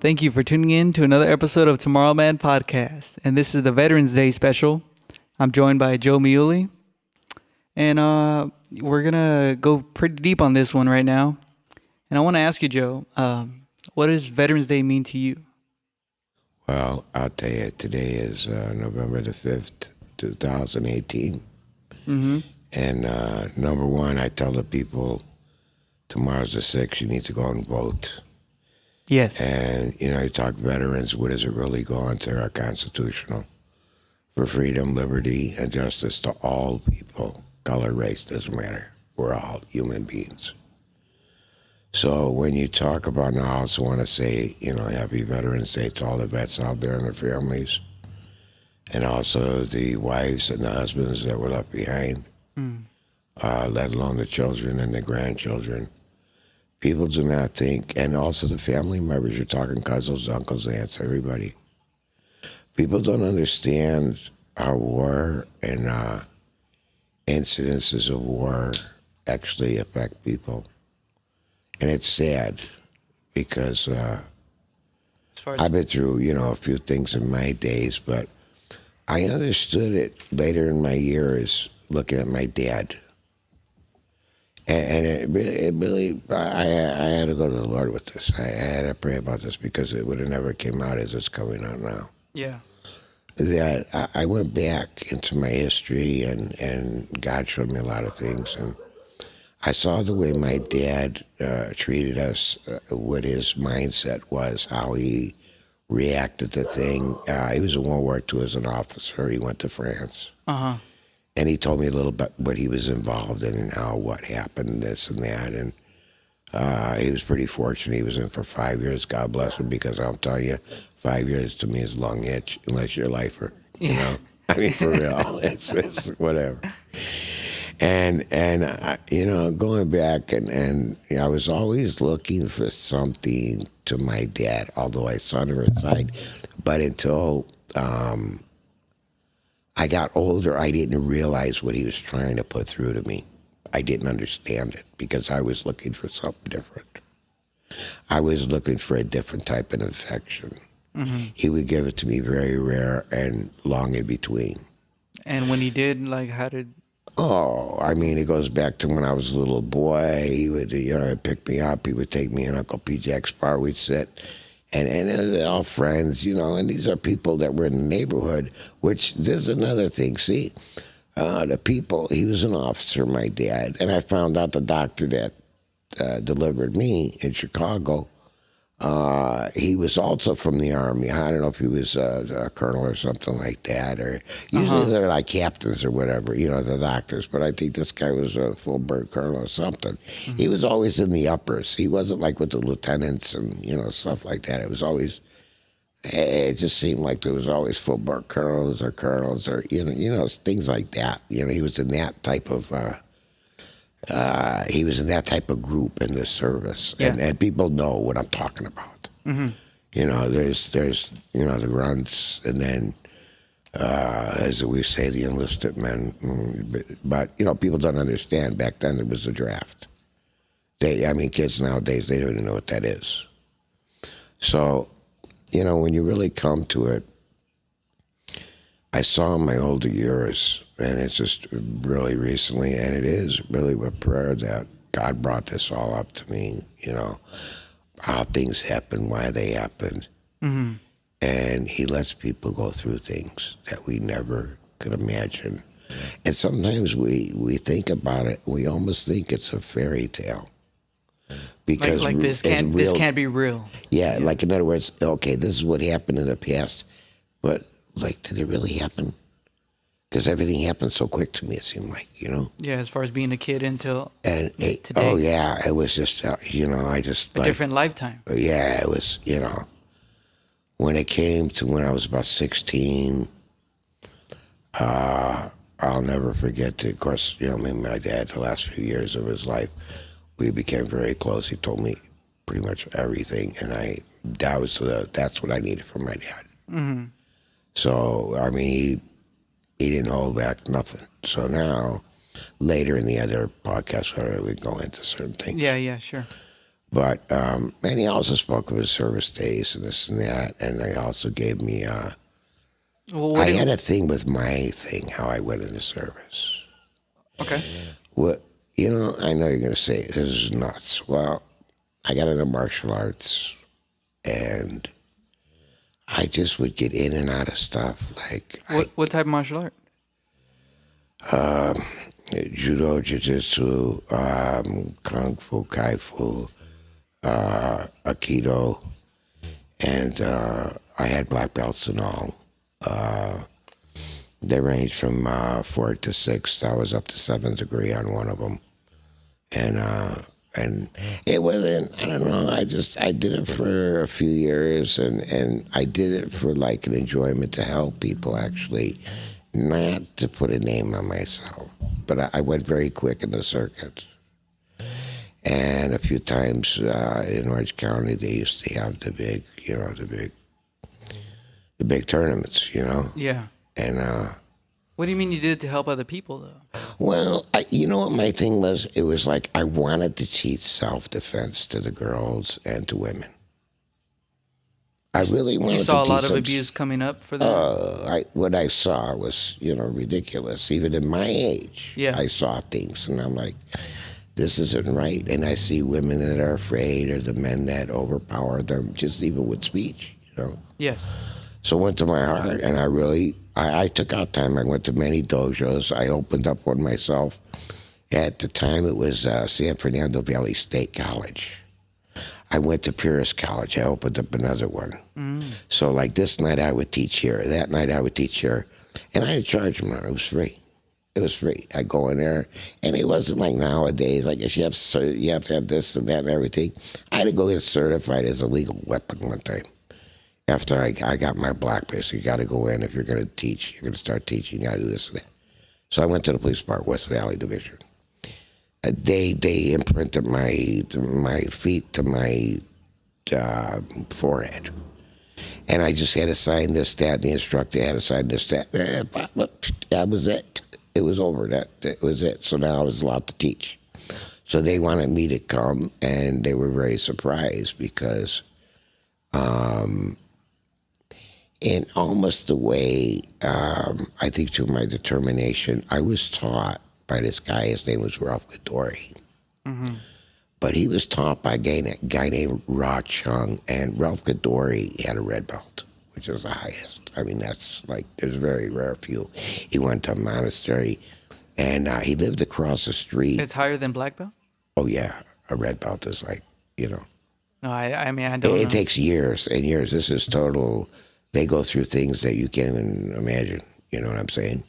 Thank you for tuning in to another episode of Tomorrowman podcast. And this is the Veterans Day special. I'm joined by Joe Miulli. And we're going to go pretty deep on this one right now. And I want to ask you, Joe, what does Veterans Day mean to you? Well, I'll tell you, today is November the 5th, 2018. Mm-hmm. And number one, I tell the people, tomorrow's the 6th, you need to go and vote. Yes. And, you talk veterans, what does it really go on to our constitutional? For freedom, liberty, and justice to all people. Color, race, doesn't matter. We're all human beings. So when you talk about, now I also want to say, happy Veterans Day to all the vets out there and their families. And also the wives and the husbands that were left behind, let alone the children and the grandchildren. People do not think, and also the family members, you're talking cousins, uncles, aunts, everybody. People don't understand how war and incidences of war actually affect people. And it's sad because I've been through, a few things in my days, but I understood it later in my years looking at my dad. And it really, I had to go to the Lord with this. I had to pray about this because it would have never came out as it's coming out now. Yeah. That I went back into my history and God showed me a lot of things. And I saw the way my dad treated us, what his mindset was, how he reacted to things. He was in World War II as an officer. He went to France. Uh-huh. And he told me a little bit what he was involved in and how what happened, this and that. And he was pretty fortunate. He was in for 5 years. God bless him, because I'll tell you, 5 years to me is a long hitch, unless you're a lifer. You know, I mean, for real, it's whatever. And going back and I was always looking for something to my dad, although I saw never side. But until I got older, I didn't realize what he was trying to put through to me. I didn't understand it because I was looking for something different. I was looking for a different type of affection. Mm-hmm. He would give it to me very rare and long in between. And when he did, how did... Oh, I mean, it goes back to when I was a little boy. He would, pick me up. He would take me in Uncle P. Jack's bar. We'd sit. And they're all friends, and these are people that were in the neighborhood, which there's another thing. See, the people, he was an officer, my dad, and I found out the doctor that delivered me in Chicago, he was also from the Army. I don't know if he was a colonel or something like that, or usually they're like captains or whatever, the doctors, but I think this guy was a full-bird colonel or something. Mm-hmm. He was always in the uppers. He wasn't like with the lieutenants and, stuff like that. It was always, it just seemed like there was always full-bird colonels or things like that. He was in that type of... he was in that type of group in the service, and people know what I'm talking about. Mm-hmm. There's the grunts, and then as we say, the enlisted men. But people don't understand. Back then, there was a draft. Kids nowadays, they don't even know what that is. So, when you really come to it, I saw in my older years, and it's just really recently, and it is really with prayer that God brought this all up to me, how things happen, why they happened. Mm-hmm. And he lets people go through things that we never could imagine. And sometimes we think about it, we almost think it's a fairy tale. Because this can't be real. Yeah, like in other words, okay, this is what happened in the past, but did it really happen? Because everything happened so quick to me, it seemed like, Yeah, as far as being a kid until today. Oh, yeah, it was just, I just... A different lifetime. Yeah, it was, when it came to when I was about 16, I'll never forget, of course, me and my dad, the last few years of his life, we became very close. He told me pretty much everything, and that's what I needed from my dad. Mm-hmm. So, he didn't hold back nothing. So now, later in the other podcast, we go into certain things. Yeah, sure. But and he also spoke of his service days and this and that, and they also gave me. Well, I had a thing with my thing, how I went into service. Okay. What I know you're gonna say this is nuts. Well, I got into martial arts, and I just would get in and out of stuff like What type of martial art? judo, jiu-jitsu, kung fu, kai fu, aikido, and I had black belts and all. They ranged from 4th to 6th. I was up to 7th degree on one of them, and it wasn't. I don't know. I did it for a few years, and I did it for like an enjoyment to help people actually, not to put a name on myself. But I went very quick in the circuit. And a few times in Orange County, they used to have the big tournaments, Yeah. And What do you mean you did it to help other people, though? well, you know what my thing was? It was like I wanted to teach self-defense to the girls and to women. I really wanted to You saw a teach lot of them. abuse coming up for that? What I saw was, ridiculous. Even in my age, Yeah. I saw things, and I'm like, this isn't right. And I see women that are afraid, or the men that overpower them, just even with speech. Yeah. So it went to my heart, and I took out time. I went to many dojos. I opened up one myself. At the time, it was San Fernando Valley State College. I went to Pierce College. I opened up another one. So like this night I would teach here. That night I would teach here. And I didn't charge them. It was free. It was free. I go in there, and it wasn't like nowadays. Like if you have to have this and that and everything. I had to go get certified as a legal weapon one time. After I got my black belt, so you got to go in if you're going to teach. You're going to start teaching. You got to do this and that. So I went to the police department, West Valley Division. They imprinted my feet to my forehead, and I just had to sign this, that. And the instructor had to sign this, that. That was it. It was over. That was it. So now I was allowed to teach. So they wanted me to come, and they were very surprised because, in almost the way I think through my determination, I was taught by this guy. His name was Ralph Gadori. But he was taught by a guy named Ra Chung, and Ralph Gadori had a red belt, which is the highest. I mean, that's like, there's very rare few. He went to a monastery, and he lived across the street. It's higher than black belt? Oh, yeah. A red belt is like, No, I mean, I don't know. It takes years and years. This is total. They go through things that you can't even imagine. You know what I'm saying?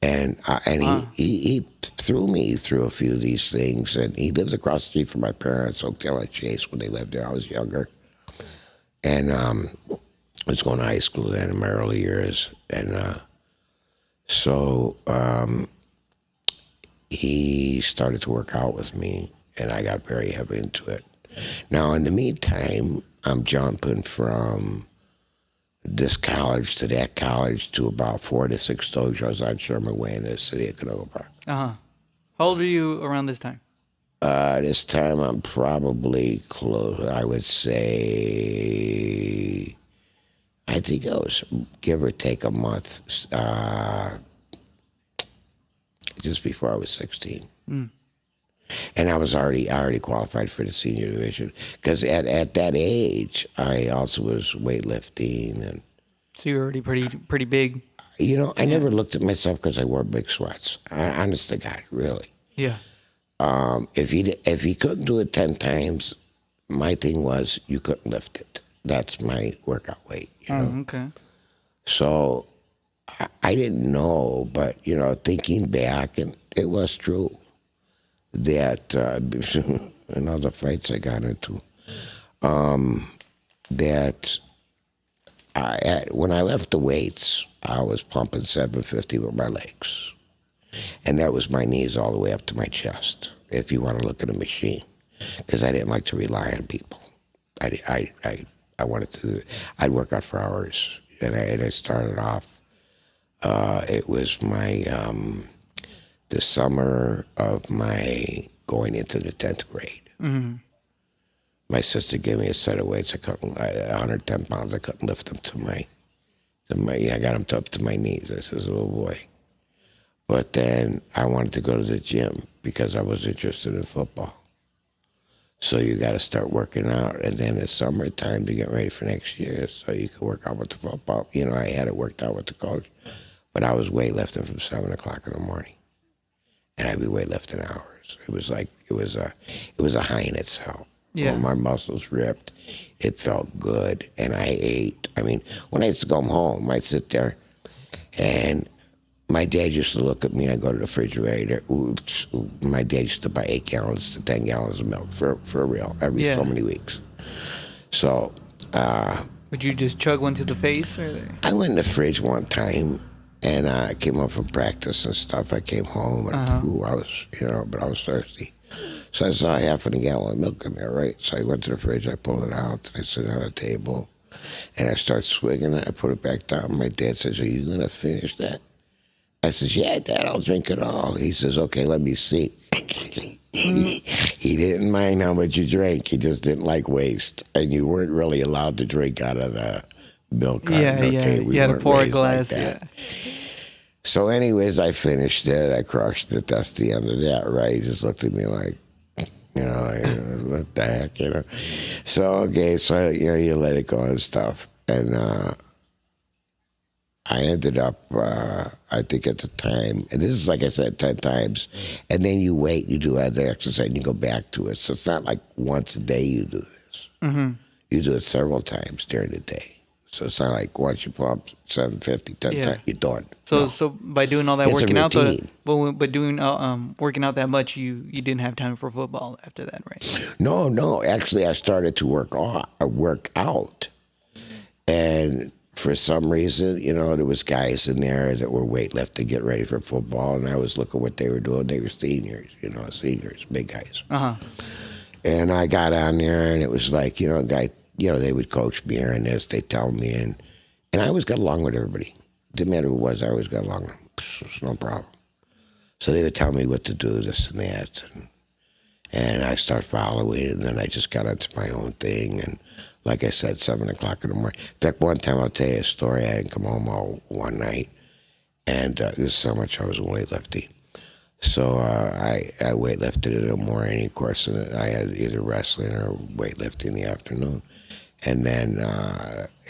And he threw me through a few of these things. And he lives across the street from my parents' Oakdale and Chase when they lived there. I was younger. And I was going to high school then in my early years. And so he started to work out with me, and I got very heavy into it. Now, in the meantime, I'm jumping from this college to that college to about 4 to 6 dojos on Sherman Way in the city of Canoga Park. How old were you around this time? This time I'm probably close, I would say, I think I was give or take a month, just before I was 16. And I already qualified for the senior division because at that age I also was weightlifting, and So you were already pretty big. I never looked at myself because I wore big sweats. Honest to God, really. Yeah. If he couldn't do it 10 times, my thing was you couldn't lift it. That's my workout weight. Okay. So I didn't know, but thinking back, and it was true. That in all the fights I got into, that when I left the weights, I was pumping 750 with my legs, and that was my knees all the way up to my chest. If you want to look at a machine, because I didn't like to rely on people. I wanted to. I'd work out for hours, and I started off. It was my. The summer of my going into the 10th grade. my sister gave me a set of weights. 110 pounds. I couldn't lift them to my. I got them up to my knees. I says, oh boy. But then I wanted to go to the gym because I was interested in football. So you got to start working out, and then it's summertime to get ready for next year, so you can work out with the football. You know, I had it worked out with the coach, but I was weightlifting from 7 o'clock in the morning, and I'd be weightlifting hours. It was like it was a high in itself. Yeah. When my muscles ripped, it felt good, and I ate. I mean, when I used to come home, I'd sit there, and my dad used to look at me. I'd go to the refrigerator. Oops. My dad used to buy 8 gallons to 10 gallons of milk for real every so many weeks. So, would you just chug one to the face? Or? I went in the fridge one time, and I came home from practice and stuff. I came home, and I was, but I was thirsty. So I saw half of a gallon of milk in there, right? So I went to the fridge, I pulled it out, and I sit on the table, and I start swigging it. I put it back down. My dad says, are you going to finish that? I says, yeah, Dad, I'll drink it all. He says, okay, let me see. He didn't mind how much you drank. He just didn't like waste. And you weren't really allowed to drink out of the milk carton. Yeah. We you had to pour a glass. Like that. So anyways, I finished it. I crushed it. That's the end of that, right? He just looked at me like, what the heck, So, okay, so, you let it go and stuff. And I ended up, I think at the time, and this is like I said, 10 times, and then you wait, you do other exercise, and you go back to it. So it's not like once a day you do this. Mm-hmm. You do it several times during the day. So it's not like once you pull up 750, 10 times, you're done. So by doing all that working out, but doing working out that much, you didn't have time for football after that, right? No. Actually, I started to work out, and for some reason, there was guys in there that were weightlifting, get ready for football, and I was looking what they were doing. They were seniors, big guys. And I got on there, and it was like, a guy. They would coach me here and this. They tell me, and I always got along with everybody. Didn't matter who it was, I always got along with them. It's no problem. So they would tell me what to do, this and that, and I start following, and then I just got into my own thing. And like I said, 7 o'clock in the morning. In fact, one time I'll tell you a story. I didn't come home all one night, and it was so much I was weightlifting. So I weightlifted in the morning, of course, and I had either wrestling or weightlifting in the afternoon. And then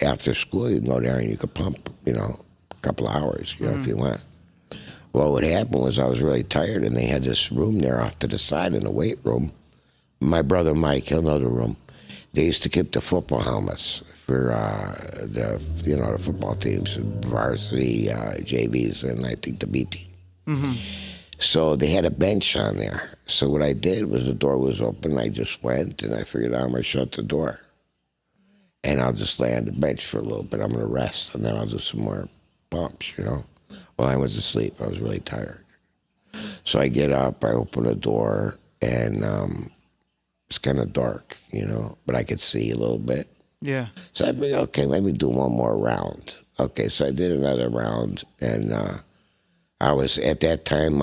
after school, you can go there and you could pump, a couple of hours, if you want. Well, what happened was I was really tired, and they had this room there off to the side in the weight room. My brother Mike, he'll know the room. They used to keep the football helmets for the football teams, varsity, JVs, and I think the B team. Mm-hmm. So they had a bench on there. So what I did was the door was open. I just went, and I figured I'm going to shut the door. And I'll just lay on the bench for a little bit. I'm going to rest, and then I'll do some more pumps, Well, I was asleep. I was really tired. So I get up, I open the door, and it's kind of dark, but I could see a little bit. Yeah. So I figured, okay, let me do one more round. Okay, so I did another round, and I was, at that time,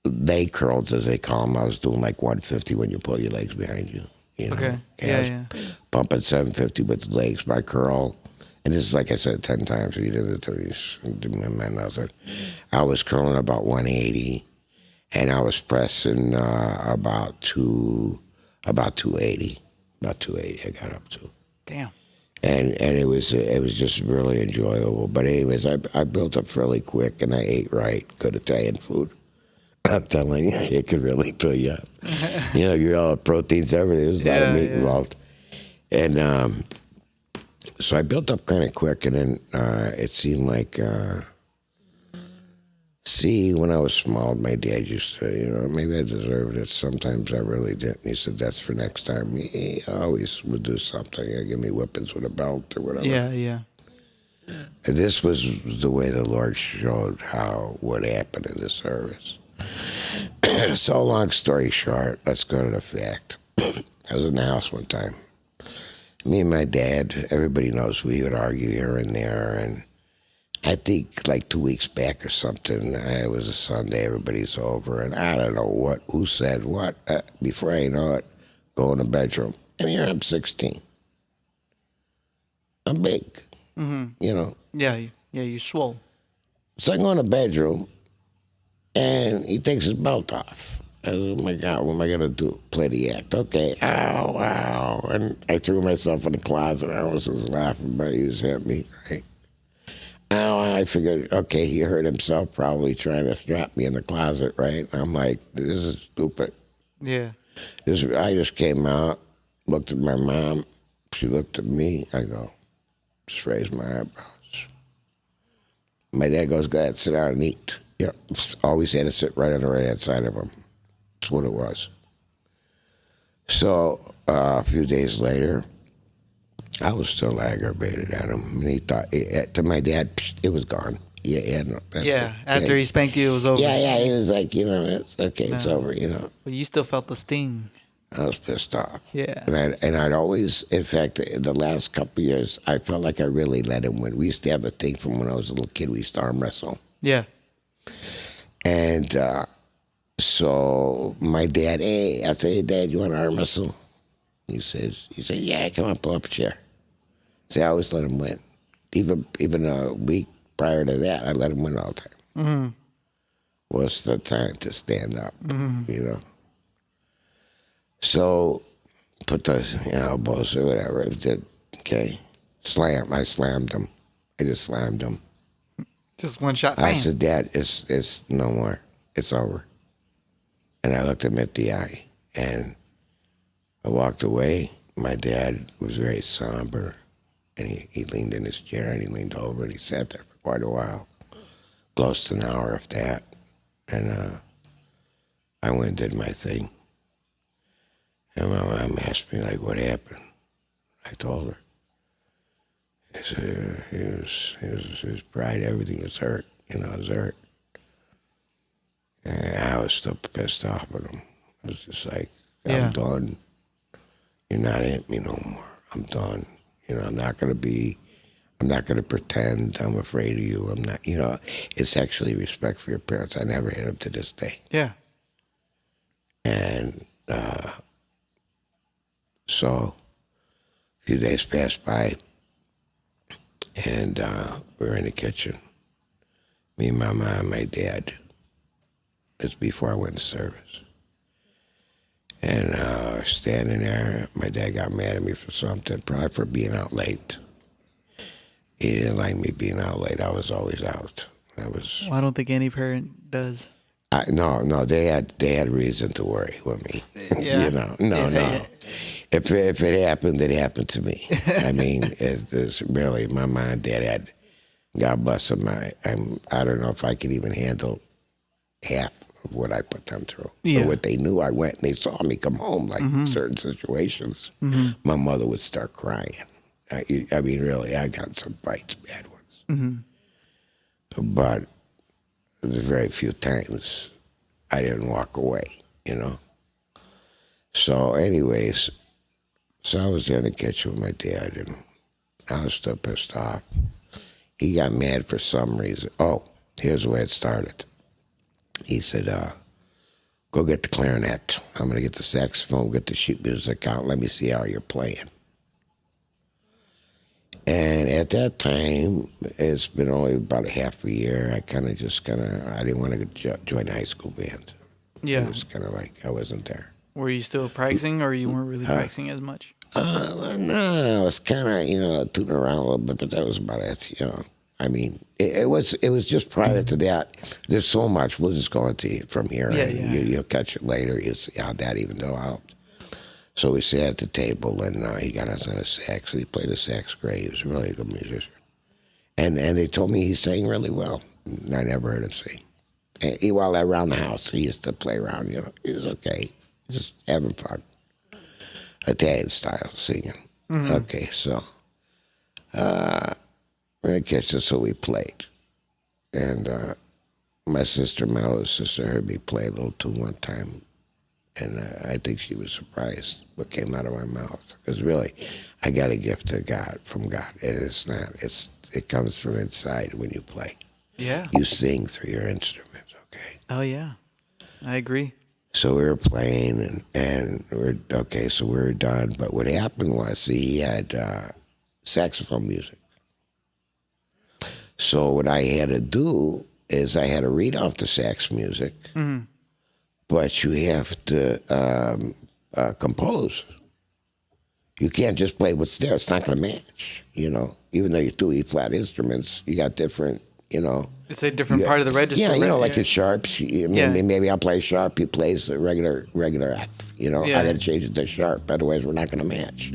leg curls, as they call them. I was doing like 150 when you pull your legs behind you. Okay. I was pumping 750 with the legs. My curl, and this is like I said 10 times. You did it to these men. I was curling about 180, and I was pressing about 280. About 280 I got up to. Damn. And it was just really enjoyable. But anyways, I built up fairly quick, and I ate right, good Italian food. I'm telling you, it could really fill you up. You're all proteins, everything. There's a lot of meat involved. And so I built up kind of quick, and then it seemed like, when I was small, my dad used to, maybe I deserved it. Sometimes I really didn't. He said, that's for next time. He always would do something. Give me whippings with a belt or whatever. Yeah. And this was the way the Lord showed what happened in the service. So long story short, let's go to the fact. I was in the house one time. Me and my dad, everybody knows we would argue here and there, and I think like 2 weeks back or something, it was a Sunday, everybody's over, and I don't know who said what. Before I know it, go in the bedroom, and here I'm 16. I'm big, you know. Yeah, you swole. So I go in the bedroom, and he takes his belt off. I said, oh my God, what am I going to do? Play the act. Okay, ow, ow. And I threw myself in the closet. I was just laughing, but he was at me, right? Ow, I figured, okay, he hurt himself probably trying to strap me in the closet, right? I'm like, this is stupid. Yeah. I just came out, looked at my mom. She looked at me. I go, just raised my eyebrows. My dad goes, go ahead, sit down and eat. Yeah, always had to sit right on the right-hand side of him. That's what it was. So a few days later, I was still aggravated at him. And he thought, to my dad, it was gone. Yeah, no, After he spanked you, it was over. Yeah, he was like, it's okay, it's over, But you still felt the sting. I was pissed off. Yeah. And I'd always, in fact, in the last couple of years, I felt like I really let him win. We used to have a thing from when I was a little kid. We used to arm wrestle. Yeah. And so my dad, I said, hey, Dad, you want to arm wrestle? He said, yeah, come on, pull up a chair. See, I always let him win. Even a week prior to that, I let him win all the time. Mm-hmm. What's the time to stand up, So put the elbows or whatever. It did, okay. I slammed him. I just slammed him. Just one shot. I said, Dad, it's no more. It's over. And I looked him at the eye, and I walked away. My dad was very somber, and he leaned in his chair, and he leaned over, and he sat there for quite a while, close to an hour of that. And I went and did my thing. And my mom asked me, like, what happened? I told her. I said, his pride, everything was hurt. It was hurt. And I was still pissed off at him. I was just like, I'm done. You're not at me no more. I'm done. I'm not going to pretend I'm afraid of you. I'm not, it's actually respect for your parents. I never had them to this day. Yeah. And so a few days passed by, and we were in the kitchen. Me, my mom, my dad. It's before I went to service. And standing there, my dad got mad at me for something, probably for being out late. He didn't like me being out late. I was always out. Well, I don't think any parent does. No, they had reason to worry with me. Yeah. No. If it happened, it happened to me. I mean, it's really, my mom and dad had, God bless them, I don't know if I could even handle half of what I put them through. Yeah. But what they knew, I went and they saw me come home, like certain situations. My mother would start crying. I mean, really, I got some fights, bad ones. But there's very few times I didn't walk away, So anyways, I was there in the kitchen with my dad, and I was still pissed off. He got mad for some reason. Oh, here's where it started. He said, go get the clarinet. I'm going to get the saxophone, get the sheet music out. Let me see how you're playing. And at that time, it's been only about a half a year. I I didn't want to join the high school band. Yeah. It was kind of like I wasn't there. Were you still practicing, or you weren't really practicing as much? No, I was kind of, tooting around a little bit, but that was about it, I mean, it was just prior to that. There's so much. We'll just go into from here, and you'll catch it later. You'll see how that even helped. So we sat at the table, and he got us on a sax. He played the sax great. He was really a good musician. And they told me he sang really well. I never heard him sing. And while around the house, he used to play around, He was okay. Just having fun. Italian style singing. Okay, so in the kitchen, so we played. And my older sister, heard me play a little tune one time. And I think she was surprised what came out of my mouth. Because really, I got a gift from God. It's it comes from inside when you play. Yeah. You sing through your instruments, okay? Oh yeah, I agree. So we were playing, and so we were done. But what happened was, he had saxophone music. So what I had to do is I had to read off the sax music, but you have to compose. You can't just play what's there. It's not going to match, Even though you do E-flat instruments, you got different, It's a different part of the register. Yeah, right? like a sharps. Maybe I'll play sharp. He plays a regular F. I got to change it to sharp. Otherwise, we're not going to match.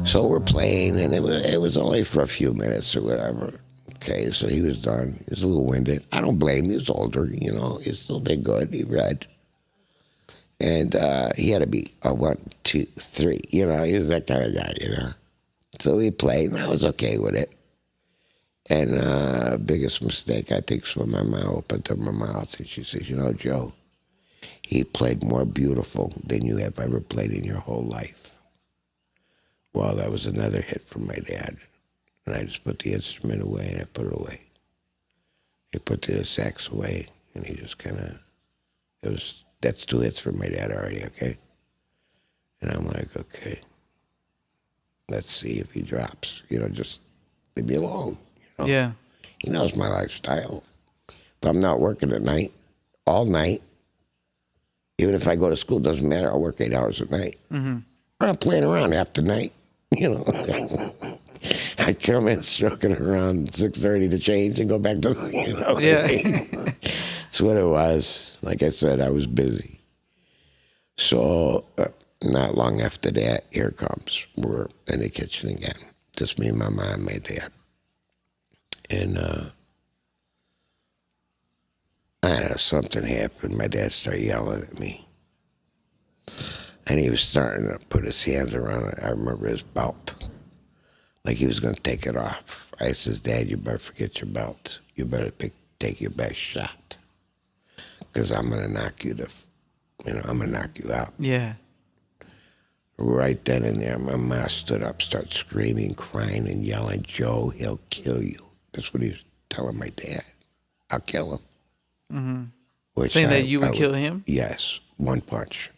So we're playing, and it was only for a few minutes or whatever. Okay, so he was done. He was a little winded. I don't blame him. He was older. He still did good. He read. And he had to be a 1, 2, 3. He was that kind of guy, So we played, and I was okay with it. And biggest mistake, I think, was when my mom opened up my mouth, and she says, Joe, he played more beautiful than you have ever played in your whole life. Well, that was another hit from my dad. And I just put the instrument away, and I put it away. He put the sax away, and he just kind of, that's 2 hits from my dad already, okay? And I'm like, okay, let's see if he drops. Just leave me alone. Yeah. He knows my lifestyle. If I'm not working at night, all night, even if I go to school, it doesn't matter. I'll work 8 hours at night. Or I'm playing around after night, I come in stroking around 6:30 to change and go back to, Yeah. That's what it was. Like I said, I was busy. So not long after that, here comes. We're in the kitchen again. Just me and my mom and my dad. And I don't know, something happened. My dad started yelling at me. And he was starting to put his hands around it. I remember his belt. Like he was going to take it off. I says, Dad, you better forget your belt. You better take your best shot. Because I'm going to knock you I'm going to knock you out. Yeah. Right then and there, my mom stood up, started screaming, crying, and yelling, Joe, he'll kill you. That's what he was telling my dad. I'll kill him. Mm-hmm. Saying that you would kill him? Yes, 1 punch.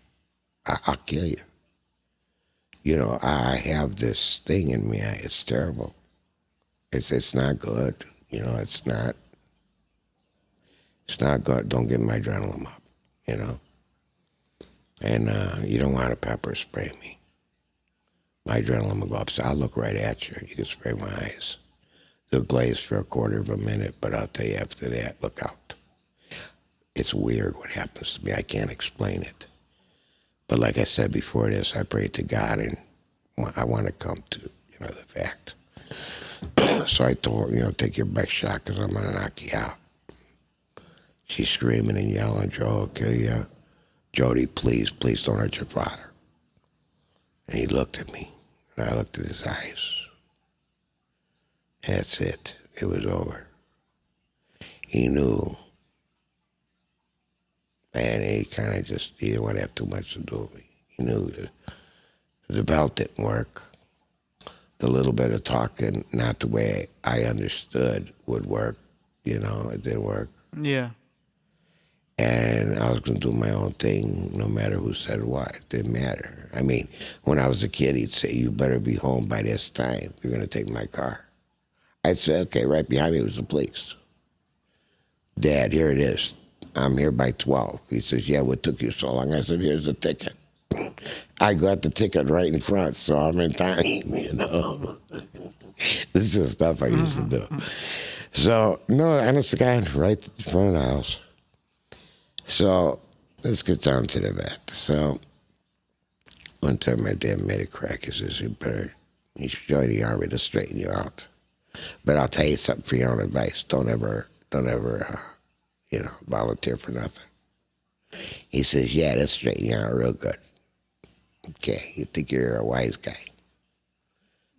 I'll kill you. I have this thing in me. It's terrible. It's not good. It's not good. Don't get my adrenaline up, And you don't want to pepper spray me. My adrenaline will go up. So I'll look right at you. You can spray my eyes. They'll glaze for a quarter of a minute, but I'll tell you after that, look out. It's weird what happens to me. I can't explain it. But like I said before this, I prayed to God, and I want to come to, the fact. So I told her, take your best shot because I'm going to knock you out. She's screaming and yelling, Joe, I'll kill you. Jody, please don't hurt your father. And he looked at me, and I looked at his eyes. That's it. It was over. He knew. And he kind of he didn't want to have too much to do with me. He knew the belt didn't work. The little bit of talking, not the way I understood, would work. It didn't work. Yeah. And I was going to do my own thing no matter who said what. It didn't matter. I mean, when I was a kid, he'd say, you better be home by this time. You're going to take my car. I'd say, okay, right behind me was the police. Dad, here it is. I'm here by 12. He says, yeah, what took you so long? I said, here's the ticket. I got the ticket right in front, so I'm in time, This is stuff I used to do. So, no, honest to God, right in front of the house. So, let's get down to the vet. So, one time my dad made a crack. He says, you should join the Army to straighten you out. But I'll tell you something for your own advice. Don't ever, volunteer for nothing. He says, yeah, that's straighten you out real good. Okay, you think you're a wise guy.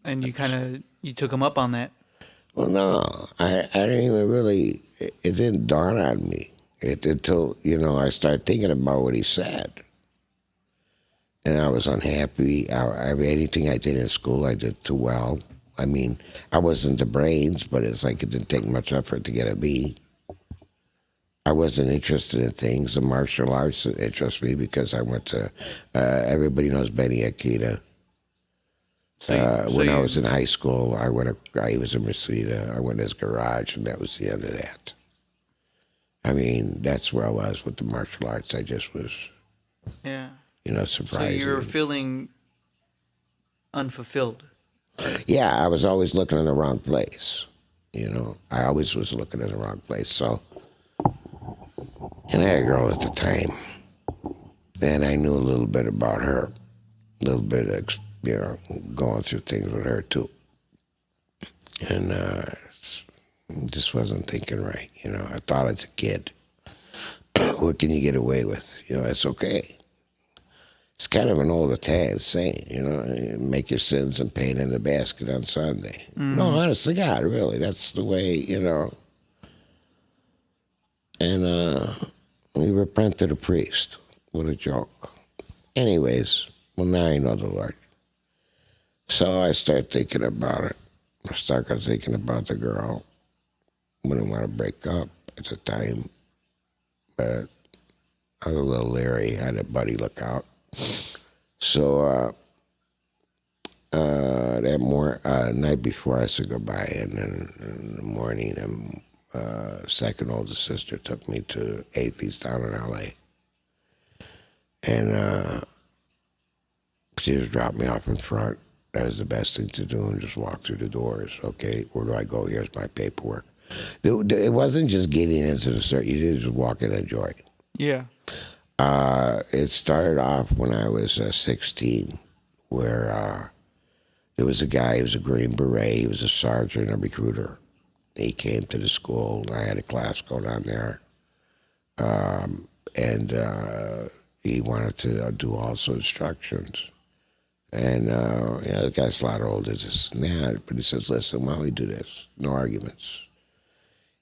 And you took him up on that. Well, no, I didn't even really, it didn't dawn on me until, I started thinking about what he said. And I was unhappy. Anything I did in school, I did too well. I mean, I wasn't the brains, but it's like it didn't take much effort to get a B. I wasn't interested in things. The martial arts interested me because I went to, everybody knows Benny Akita. When I was in high school, I was in Reseda. I went to his garage, and that was the end of that. I mean, that's where I was with the martial arts. I just was, surprised. So you were feeling unfulfilled. Yeah, I was always looking in the wrong place. I always was looking in the wrong place. So, and I had a girl at the time, and I knew a little bit about her, a little bit of, going through things with her too. And just wasn't thinking right. I thought as a kid, what can you get away with? It's okay. It's kind of an old Italian saying, make your sins and pay it in the basket on Sunday. No, honest to God, really. That's the way, And we repent to the priest. What a joke. Anyways, well, now I know the Lord. So I start thinking about it. I started thinking about the girl. Wouldn't want to break up at the time, but I was a little leery. I had a buddy look out. So that night before I said goodbye, and then in the morning, second oldest sister took me to Athie's down in L.A. And she just dropped me off in front. That was the best thing to do, and just walk through the doors. Okay, where do I go? Here's my paperwork. It wasn't just getting into the cert. You did just walk and enjoy it. Yeah. It started off when I was 16, where there was a guy, he was a Green Beret, he was a sergeant, a recruiter. He came to the school, and I had a class going on there. And he wanted to do also instructions. And, the guy's a lot older than this and that, but he says, listen, why don't we do this? No arguments.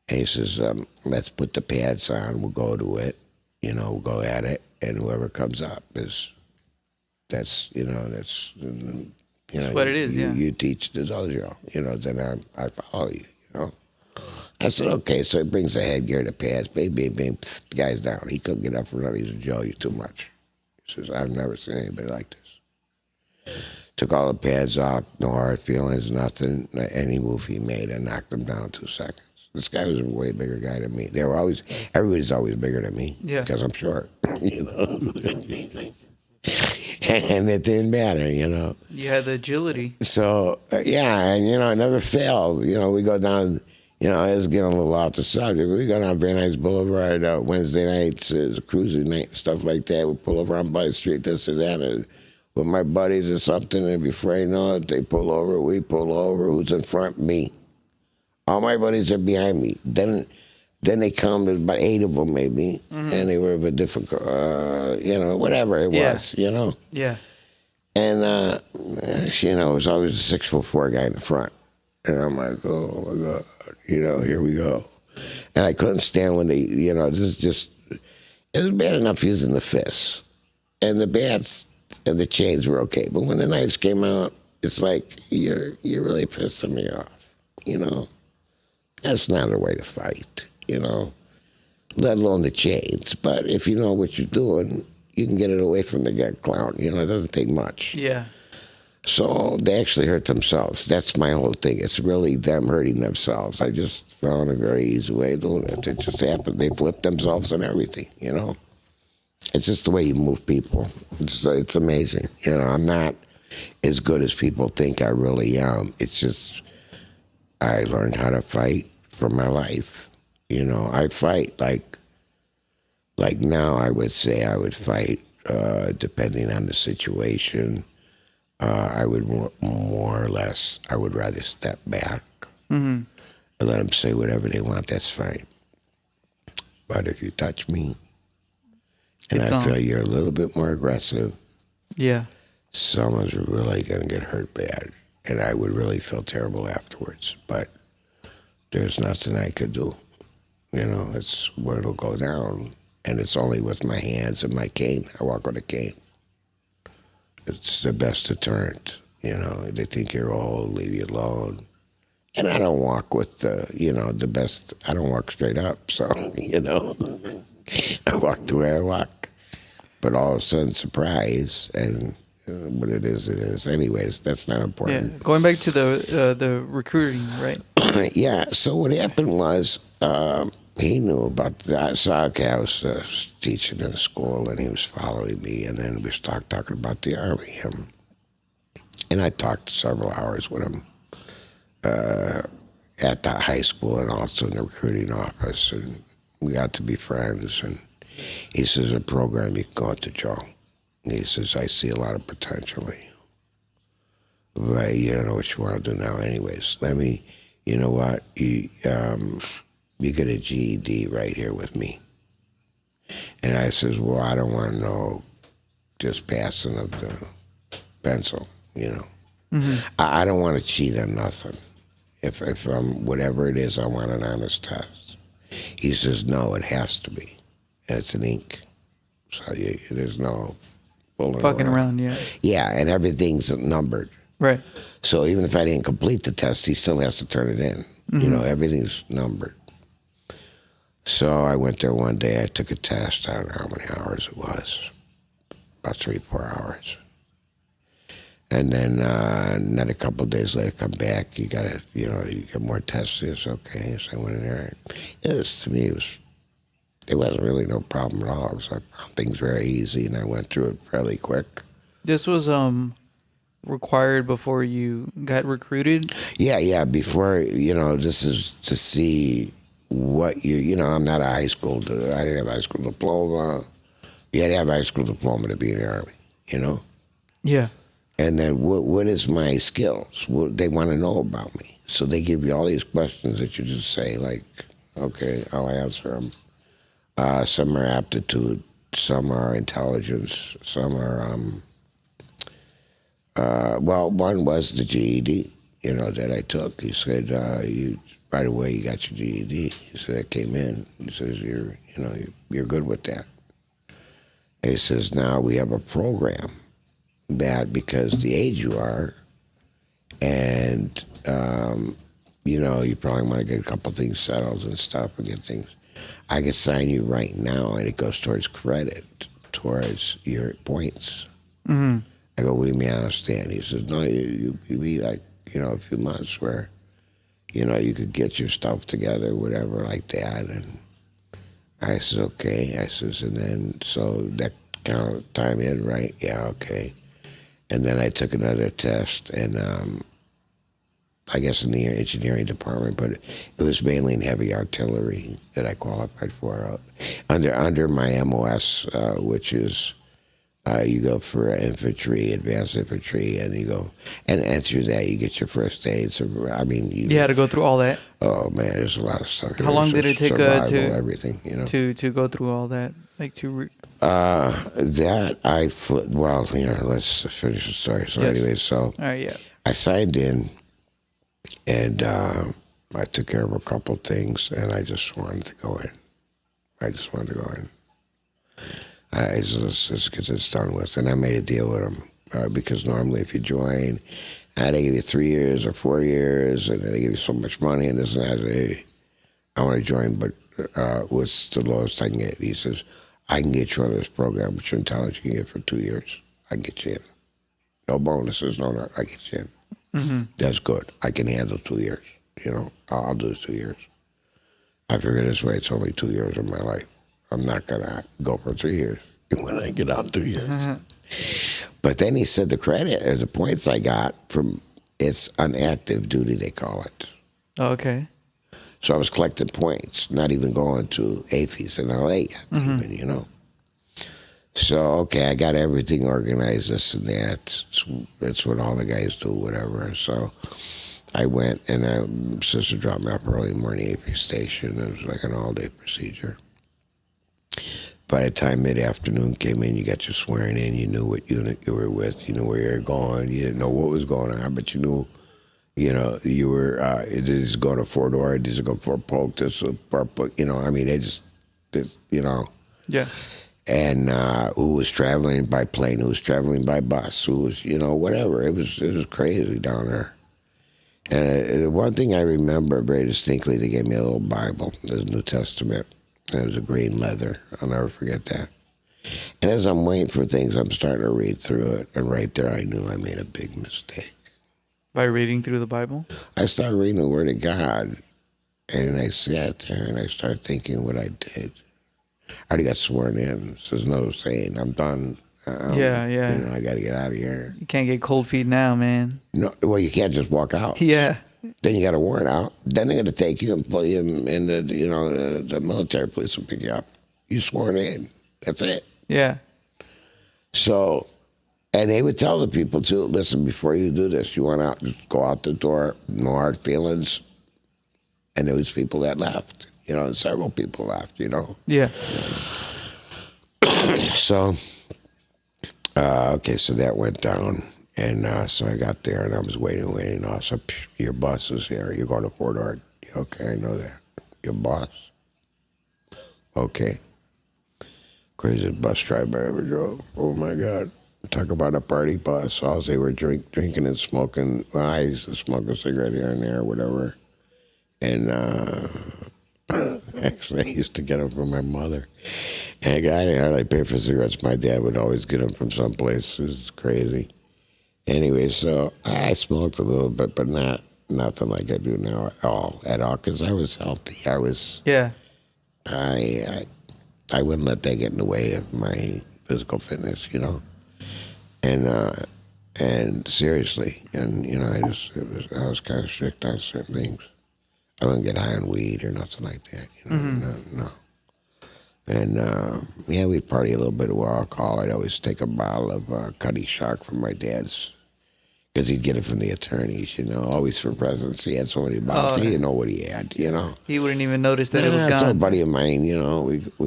And he says, let's put the pads on, we'll go to it, we'll go at it, and whoever comes up that's what it is, You teach the dojo, then I follow you, I said, okay, so he brings the headgear, the pads, bing, bing, bing, pfft, the guy's down. He couldn't get up from under. He said, Joe, you're too much. He says, I've never seen anybody like this. Took all the pads off, no hard feelings, nothing. Any move he made, I knocked him down in 2 seconds. This guy was a way bigger guy than me. Everybody's always bigger than me, because I'm short, And it didn't matter, You had the agility. So, and, I never failed. We go down, it's getting a little off the subject. We go down Van Nuys Boulevard Wednesday nights, cruising night, stuff like that. We pull over on Bike Street, this and that, and with my buddies or something, and before I know it, they pull over, we pull over. Who's in front? Me. All my buddies are behind me. Then they come, there's about 8 of them maybe, and they were of a different, whatever it was, Yeah. And, it was always a 6'4" guy in the front. And I'm like, oh my God, here we go. And I couldn't stand when they, it was bad enough using the fists. And the bats and the chains were okay. But when the knives came out, it's like, you're really pissing me off, That's not a way to fight, let alone the chains. But if you know what you're doing, you can get it away from the guy clown. It doesn't take much. Yeah. So they actually hurt themselves. That's my whole thing. It's really them hurting themselves. I just found a very easy way of doing it. It just happened. They flipped themselves and everything, It's just the way you move people. It's amazing. I'm not as good as people think I really am. It's just I learned how to fight for my life. I fight like now I would say I would fight depending on the situation. I would more or less, I would rather step back and let them say whatever they want, that's fine. But if you touch me and I feel you're a little bit more aggressive, someone's really going to get hurt bad. And I would really feel terrible afterwards. But there's nothing I could do. It's where it'll go down. And it's only with my hands and my cane. I walk with a cane. It's the best deterrent. You know, they think you're old, leave you alone. And I don't walk with the best. I don't walk straight up. So, I walk the way I walk. But all of a sudden, surprise, and what it is, it is. Anyways, that's not Yeah. important. Going back to the recruiting, right? Yeah, so what happened was he knew about that. So, okay, I was teaching in a school, and he was following me, and then we started talking about the Army. And I talked several hours with him at the high school and also in the recruiting office, and we got to be friends. And he says, a program you can go into, Joe. And he says, I see a lot of potential in you. But you don't know what you want to do now anyways. You know what? You get a GED right here with me. And I says, well, I don't want to know just passing of the pencil, I don't want to cheat on nothing. If I'm, whatever it is, I want an honest test. He says, no, it has to be. And it's an ink. So there's no fooling Fucking around, yeah. Yeah, and everything's numbered. Right. So even if I didn't complete the test, he still has to turn it in. Everything's numbered. So I went there one day. I took a test. I don't know how many hours it was. About 3-4 hours. And then another couple of days later, come back. You got to, you get more tests. It's okay. So I went in there. It wasn't really no problem at all. I found things very easy, and I went through it fairly quick. This was required before you got recruited? Yeah. Before, this is to see what I'm not a high school. I didn't have a high school diploma. You had to have a high school diploma to be in the Army, Yeah. And then what is my skills? What they want to know about me. So they give you all these questions that you just say, like, okay, I'll answer them. Some are aptitude, some are intelligence, some are, one was the GED, that I took. He said, right away you got your GED. He said, I came in. He says, you're good with that. He says, now we have a program that because the age you are, and, you probably want to get a couple things settled and stuff and get things. I can sign you right now, and it goes towards credit, towards your points. Mm-hmm. I go, what do you mean I understand? He says, no, you be like, a few months where, you could get your stuff together, whatever, like that. And I said, okay. I says, and then, so that kind of time in, right? Yeah, okay. And then I took another test, and I guess in the engineering department, but it was mainly in heavy artillery that I qualified for. Under my MOS, which is you go for infantry, advanced infantry, and you go, and through that you get your first aid. So you had to go through all that. Oh man, there's a lot of stuff. How long did it take to everything? To go through all that, like that I well, let's finish the story. So anyway, so all right, yeah, I signed in. And I took care of a couple things, and I just wanted to go in. I just get this done with. And I made a deal with them because normally if you join, they give you 3 years or 4 years, and they give you so much money and this and that. Hey, I want to join, but what's the lowest I can get? He says, I can get you on this program, but your intelligence you can get for 2 years. I can get you in. No bonuses, no, I get you in. Mm-hmm. That's good. I can handle 2 years. I'll do 2 years. I figure this way, it's only 2 years of my life. I'm not going to go for 3 years when I get out 2 years. Mm-hmm. But then he said the credit, or the points I got from, it's unactive duty, they call it. Okay. So I was collecting points, not even going to AFIS in LA yet, even. So, okay, I got everything organized, this and that. That's what all the guys do, whatever. So I went, and my sister dropped me off early in the morning at the station. It was like an all-day procedure. By the time mid-afternoon came in, you got your swearing in. You knew what unit you were with. You knew where you were going. You didn't know what was going on, but you knew, you were, this is going to Fort Ord, this is going to Fort Polk, this is Fort Polk. They just, Yeah. and who was traveling by plane, who was traveling by bus, who was, whatever. It was crazy down there. And one thing I remember very distinctly, they gave me a little Bible, the New Testament, and it was a green leather. I'll never forget that. And as I'm waiting for things, I'm starting to read through it, and right there I knew I made a big mistake. By reading through the Bible? I started reading the Word of God, and I sat there, and I started thinking what I did. I already got sworn in, so there's no saying, I'm done. Yeah. I got to get out of here. You can't get cold feet now, man. No, well, you can't just walk out. Yeah. Then you got a warrant out. Then they're going to take you and pull you in the military police will pick you up. You sworn in. That's it. Yeah. So, and they would tell the people too, listen, before you do this, you want out, just go out the door, no hard feelings. And there was people that left, and several people left, Yeah. So, okay, so that went down. And so I got there, and I was waiting. Also, your boss is here. You're going to Fort Ord. Okay, I know that. Your boss? Okay. Craziest bus driver I ever drove. Oh, my God. Talk about a party bus. All they were drinking and smoking. Well, I used to smoke a cigarette here and there, whatever. And actually, I used to get them from my mother. And I didn't hardly pay for cigarettes. My dad would always get them from someplace. It was crazy. Anyway, so I smoked a little bit, but nothing like I do now at all, because I was healthy. I was, Yeah. I wouldn't let that get in the way of my physical fitness, and seriously, and I was kind of strict on certain things. I wouldn't get high on weed or nothing like that, no. And we'd party a little bit of alcohol. I'd always take a bottle of Cutty Shark from my dad's, because he'd get it from the attorneys, always for presents. He had so many bottles, he didn't know what he had, He wouldn't even notice that it was So a gone. buddy of mine, we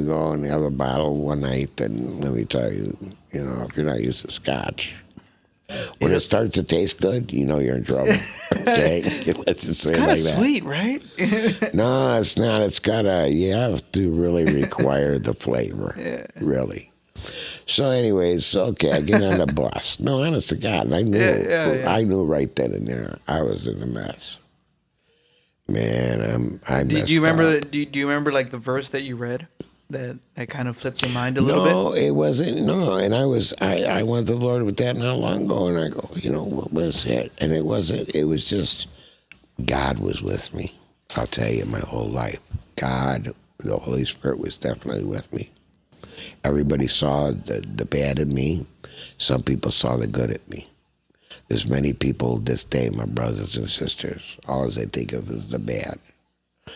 go and have a bottle one night, and let me tell you, if you're not used to scotch, when it starts to taste good, you're in trouble. Okay, let's just say it like that. Sweet, right? No, it's not. It's you have to really require the flavor. Yeah. Really. So anyways, okay, I get on the bus. No, honest to God, I knew. Yeah. I knew right then and there I was in a mess. Man, I messed Do you remember? up. Do you remember like the verse that you read that kind of flipped your mind a little bit? No, it wasn't. No, and I went to the Lord with that not long ago, and I go, what was it? And it wasn't. It was just God was with me. I'll tell you, my whole life, God, the Holy Spirit was definitely with me. Everybody saw the bad in me. Some people saw the good in me. There's many people this day, my brothers and sisters, all they think of is the bad.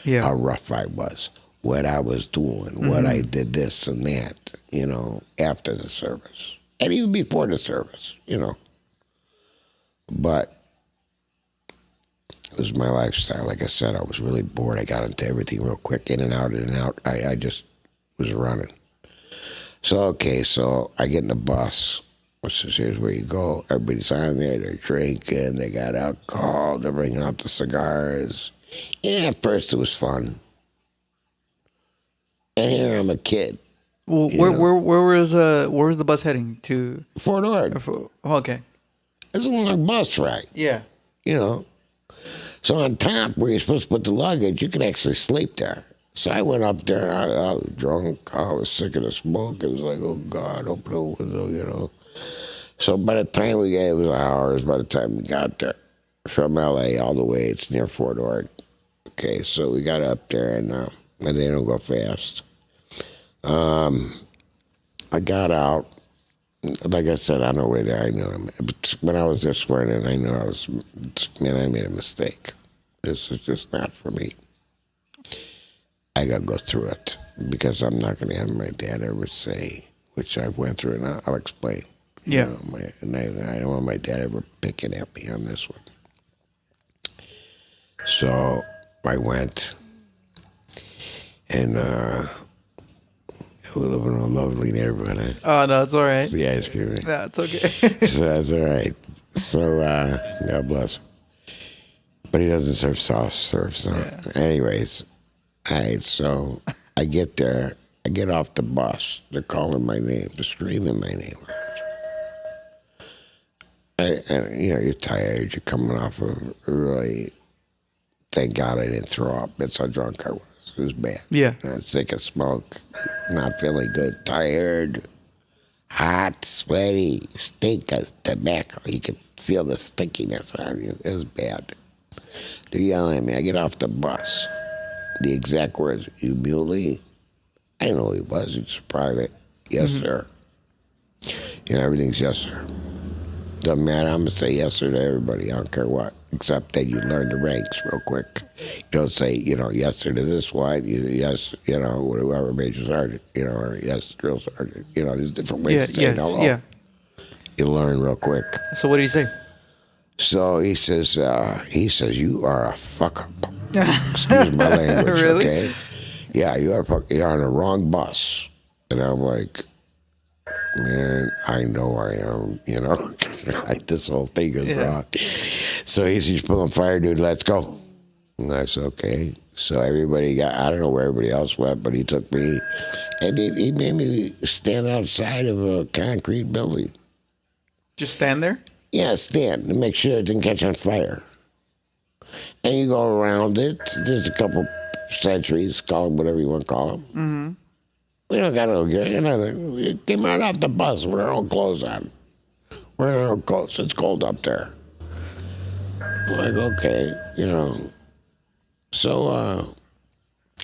Yeah. How rough I was, what I was doing, what I did this and that, after the service. And even before the service, But it was my lifestyle. Like I said, I was really bored. I got into everything real quick, in and out, in and out. I just was running. So, okay, so I get in the bus. So here's where you go. Everybody's on there. They're drinking. They got alcohol. They're bringing out the cigars. Yeah, at first it was fun. And here I'm a kid. Well, where was the bus heading to? Fort Ord. Okay. It's a long bus ride. Yeah. So on top, where you're supposed to put the luggage, you could actually sleep there. So I went up there, and I was drunk. I was sick of the smoke. It was like, oh, God, open the window, So by the time it was hours by the time we got there. From L.A. all the way, it's near Fort Ord. Okay, so we got up there, and they don't go fast. I got out. Like I said, on the way there, I knew him. But when I was there swearing in, I knew I made a mistake. This is just not for me. I got to go through it because I'm not going to have my dad ever say, which I went through, and I'll explain. Yeah. And I don't want my dad ever picking at me on this one. So I went, and we live in a lovely neighborhood. Oh no, it's all right. Yeah, excuse me. Yeah, it's okay. So that's all right. So God bless. But he doesn't serve soft serve. So, anyways, all right. So I get there, I get off the bus. They're calling my name. They're screaming my name. And you're tired. You're coming off of really. Thank God I didn't throw up. That's how drunk I was. It was bad. Yeah. I was sick of smoke, not feeling good, tired, hot, sweaty, stink of tobacco. You could feel the stinkiness on you. It was bad. They're yelling at me. I get off the bus. The exact words, "You Miulli?" I didn't know who he was. It's private. Yes, sir. Everything's yes, sir. Doesn't matter. I'm going to say yes, sir to everybody. I don't care what. Except that you learn the ranks real quick. You don't say, yes, sir to this one. Yes, whoever major sergeant, or yes, drill sergeant. There's different ways to say hello. Yeah. You learn real quick. So what do you say? So he says, you are a fuck up. Excuse my language, Really? Okay? Yeah, you're on the wrong bus. And I'm like, man, I know I am, like this whole thing is wrong. So he's pulling fire, dude, let's go. And I said, okay. So everybody I don't know where everybody else went, but he took me, and he made me stand outside of a concrete building. Just stand there? Yeah, stand to make sure it didn't catch on fire. And you go around it. There's a couple sentries, call them whatever you want to call them. Mm-hmm. We don't got no good. We came right off the bus with our own clothes on. We're in our own clothes. It's cold up there. I'm like, okay, So,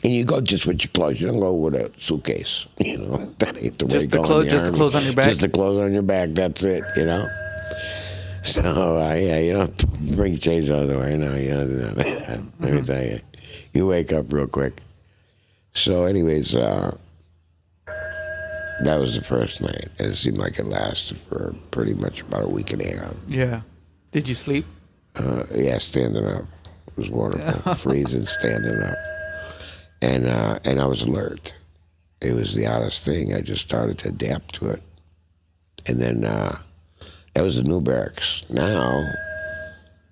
and you go just with your clothes. You don't go with a suitcase. That ain't the way to go in the Just the clothes on your back? Just the clothes on your back. That's it, So, bring change all the way. No, let me tell you. You wake up real quick. So, anyways, that was the first night. And it seemed like it lasted for pretty much about a week and a half. Yeah. Did you sleep? Yeah, standing up. It was wonderful. Freezing, standing up. And I was alert. It was the oddest thing. I just started to adapt to it. And then that was the new barracks. Now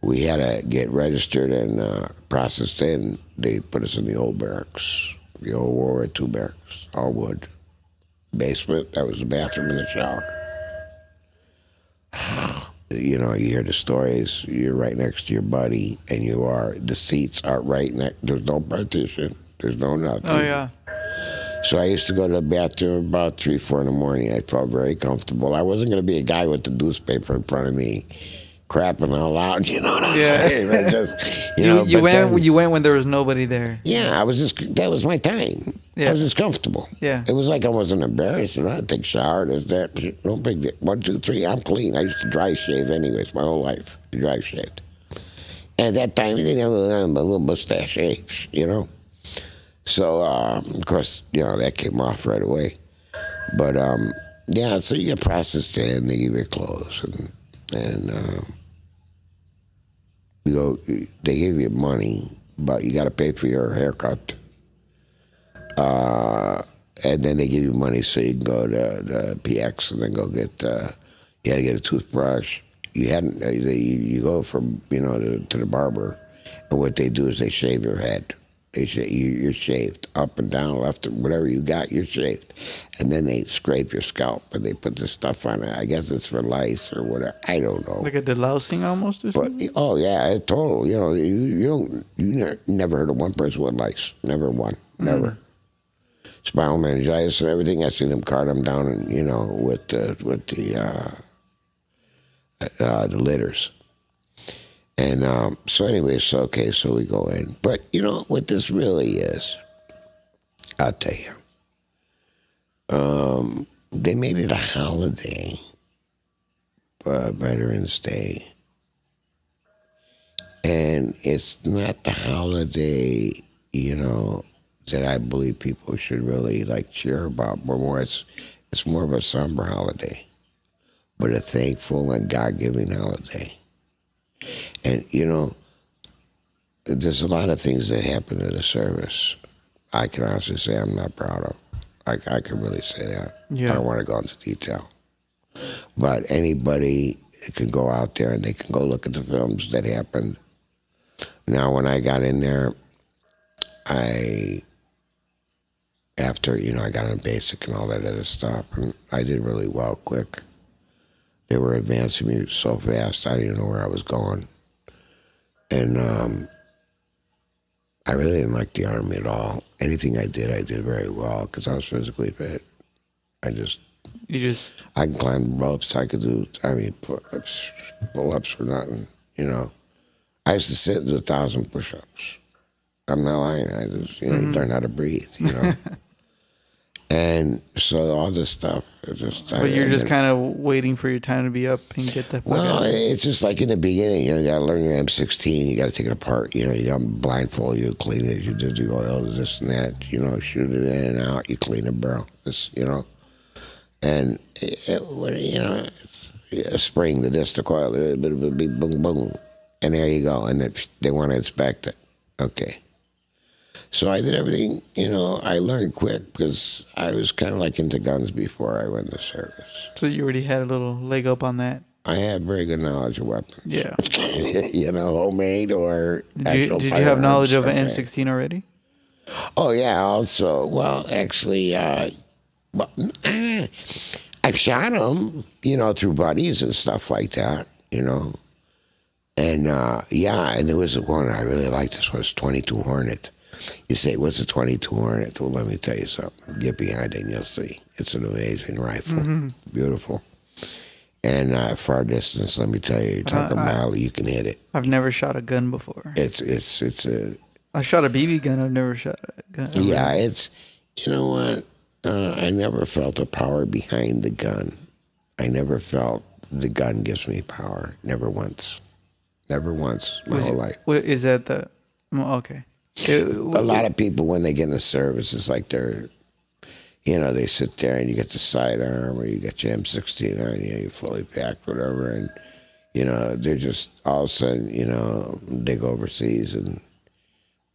we had to get registered and processed in. They put us in the old barracks, the old World War II barracks, all wood. Basement, that was the bathroom and the shower. You hear the stories. You're right next to your buddy, and the seats are right next. There's no partition. There's no nothing. Oh, yeah. So I used to go to the bathroom about 3, 4 in the morning. I felt very comfortable. I wasn't going to be a guy with the newspaper in front of me, crapping out loud. You know what I'm saying? I just, you went when there was nobody there. Yeah, that was my time. Yeah. I was just comfortable. Yeah. It was like I wasn't embarrassed. I take a shower, there's that. No big deal. 1, 2, 3, I'm clean. I used to dry shave anyways, my whole life. I dry shaved. And at that time, I didn't have a little mustache, So, of course, that came off right away. But, so you get processed in, they give you clothes, and they give you money, but you got to pay for your haircut. And then they give you money so you can go to the PX and then go get, you had to get a toothbrush. You go from, to the barber, and what they do is they shave your head. You're shaved up and down, left, whatever you got, you're shaved. And then they scrape your scalp and they put this stuff on it. I guess it's for lice or whatever. I don't know. Like a delousing almost or something? But, oh, yeah, it's total. You never heard of one person with lice. Never one. Never. Spinal meningitis and everything. I seen them cart them down, and with the litters. And so anyway, so we go in. But what this really is, I'll tell you. They made it a holiday, Veterans Day. And it's not the holiday, that I believe people should really cheer about. But it's more of a somber holiday, but a thankful and God-giving holiday. And, there's a lot of things that happen in the service I can honestly say I'm not proud of. I can really say that. Yeah. I don't want to go into detail. But anybody can go out there and they can go look at the films that happened. Now, when I got in there, after, I got on basic and all that other stuff. And I did really well quick. They were advancing me so fast, I didn't know where I was going. And I really didn't like the Army at all. Anything I did very well because I was physically fit. I can climb ropes. I could do, pull-ups for nothing, I used to sit and do 1,000 push-ups. I'm not lying. I just, you learn how to breathe, And so all this stuff, But you're just kind of waiting for your time to be up and get the fuck out. It's just like in the beginning, you got to learn your M16, you got to take it apart, you got to blindfold, you clean it, you do the oil, this and that, shoot it in and out, you clean the barrel, and it's a spring, the disc coil, a bit of a big boom, boom, and there you go, and they want to inspect it, okay. So I did everything, I learned quick because I was kind of like into guns before I went to service. So you already had a little leg up on that. I had very good knowledge of weapons. Yeah. Homemade or Did you have knowledge of an M16 already? Oh, yeah, also. Well, actually, I've shot them, through buddies and stuff like that, And, and there was one I really liked. This was 22 Hornet. You say, what's a 22 Hornet? Well, let me tell you something. Get behind it and you'll see. It's an amazing rifle. Beautiful. And far distance, let me tell you, you're talking a mile, you can hit it. I've never shot a gun before. I shot a BB gun. I've never shot a gun. Yeah, you know what? I never felt the power behind the gun. I never felt the gun gives me power. Never once. Never once my whole life. Is that the... Okay. A lot of people, when they get in the service, it's like they're, they sit there and you get the sidearm or you get your M16 on you, you're fully packed, whatever, and, they're just all of a sudden, they go overseas and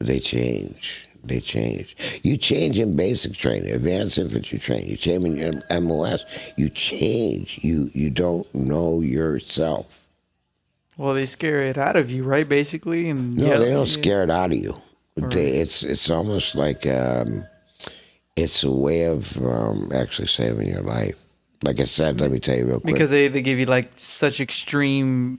they change. They change. You change in basic training, advanced infantry training. You change in your MOS. You change. You don't know yourself. Well, they scare it out of you, right? Basically, and no, they don't scare it out of you. It's almost like it's a way of actually saving your life. Like I said, let me tell you real quick. Because they give you like such extreme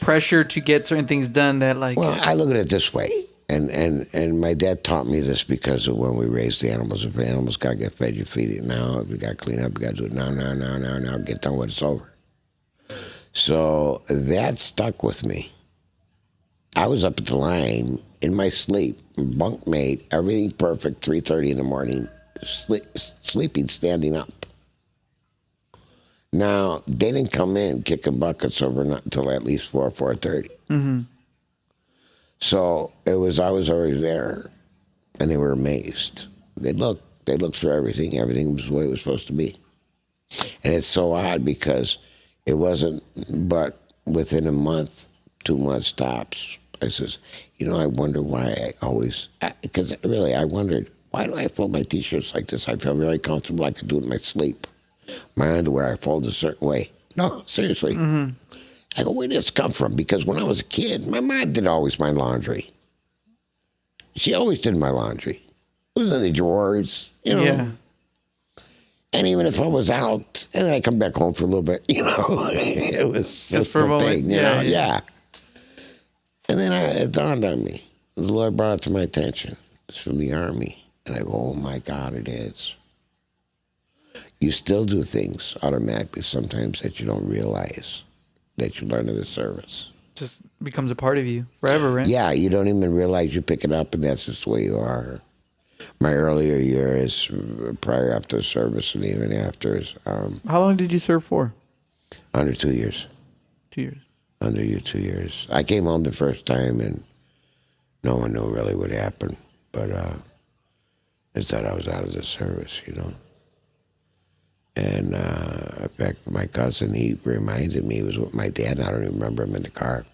pressure to get certain things done that Well, I look at it this way, and my dad taught me this because of when we raised the animals. If the animals got to get fed, you feed it now. If you got to clean up, you got to do it now. Get done when it's over. So that stuck with me. I was up at the line in my sleep, bunk mate, everything perfect, 3:30 in the morning, sleeping, standing up. Now, they didn't come in kicking buckets overnight until at least 4:30. Mm-hmm. So I was always there, and they were amazed. They looked through everything. Everything was the way it was supposed to be. And it's so odd because it wasn't, but within a month, 2 months tops, I says, I wonder why I always, because really I wondered, why do I fold my T-shirts like this? I feel very comfortable. I could do it in my sleep. My underwear, I fold a certain way. No, seriously. Mm-hmm. I go, where did this come from? Because when I was a kid, my mom did always my laundry. She always did my laundry. It was in the drawers, Yeah. And even if I was out, and then I come back home for a little bit, it was Just for a moment. thing, yeah. And then it dawned on me. The Lord brought it to my attention. It's from the Army. And I go, oh my God, it is. You still do things automatically sometimes that you don't realize that you learn in the service. Just becomes a part of you forever, right? Yeah, you don't even realize you pick it up and that's just the way you are. My earlier years, prior after service and even after. How long did you serve for? Under 2 years. 2 years. Under 2 years. I came home the first time and no one knew really what happened. But they thought I was out of the service, And in fact, my cousin, he reminded me, he was with my dad. I don't even remember him in the car.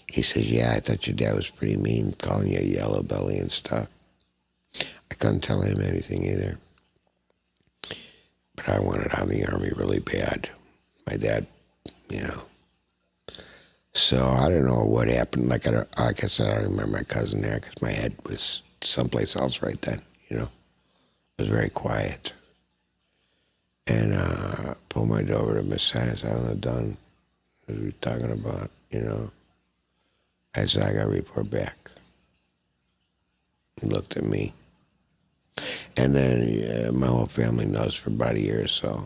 He says, yeah, I thought your dad was pretty mean, calling you a yellow belly and stuff. I couldn't tell him anything either. But I wanted out of the Army really bad. My dad, So I don't know what happened. Like I said, I don't remember my cousin there because my head was someplace else right then, It was very quiet. And pulled my door over to Miss Science. I was done. What we were talking about, I said, I got to report back. He looked at me. And then my whole family knows for about a year or so.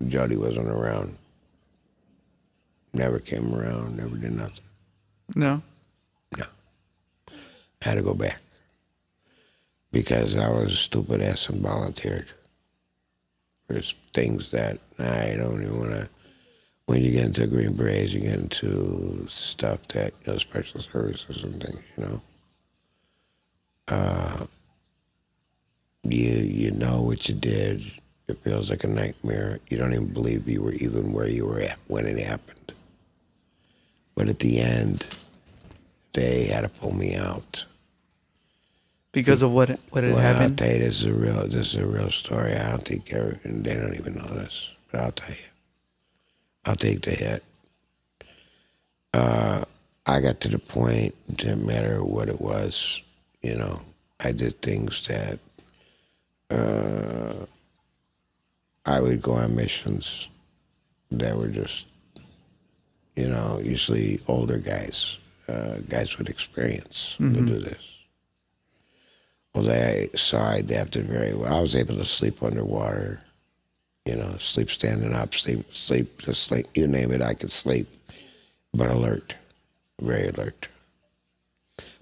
Jody wasn't around. Never came around, never did nothing. No? No. I had to go back. Because I was a stupid ass and volunteered. There's things that I don't even want to. When you get into Green Berets, you get into stuff that, special services and things, You know what you did. It feels like a nightmare. You don't even believe you were even where you were at when it happened. But at the end, they had to pull me out. Because of what had I'll happened? tell you, this is a real story. I don't think they don't even know this, but I'll tell you. I'll take the hit. I got to the point, it didn't matter what it was, I did things that I would go on missions that were just, usually older guys, guys with experience would do this. Well, they saw I adapted very well. I was able to sleep underwater, sleep standing up, sleep, you name it, I could sleep, but alert, very alert.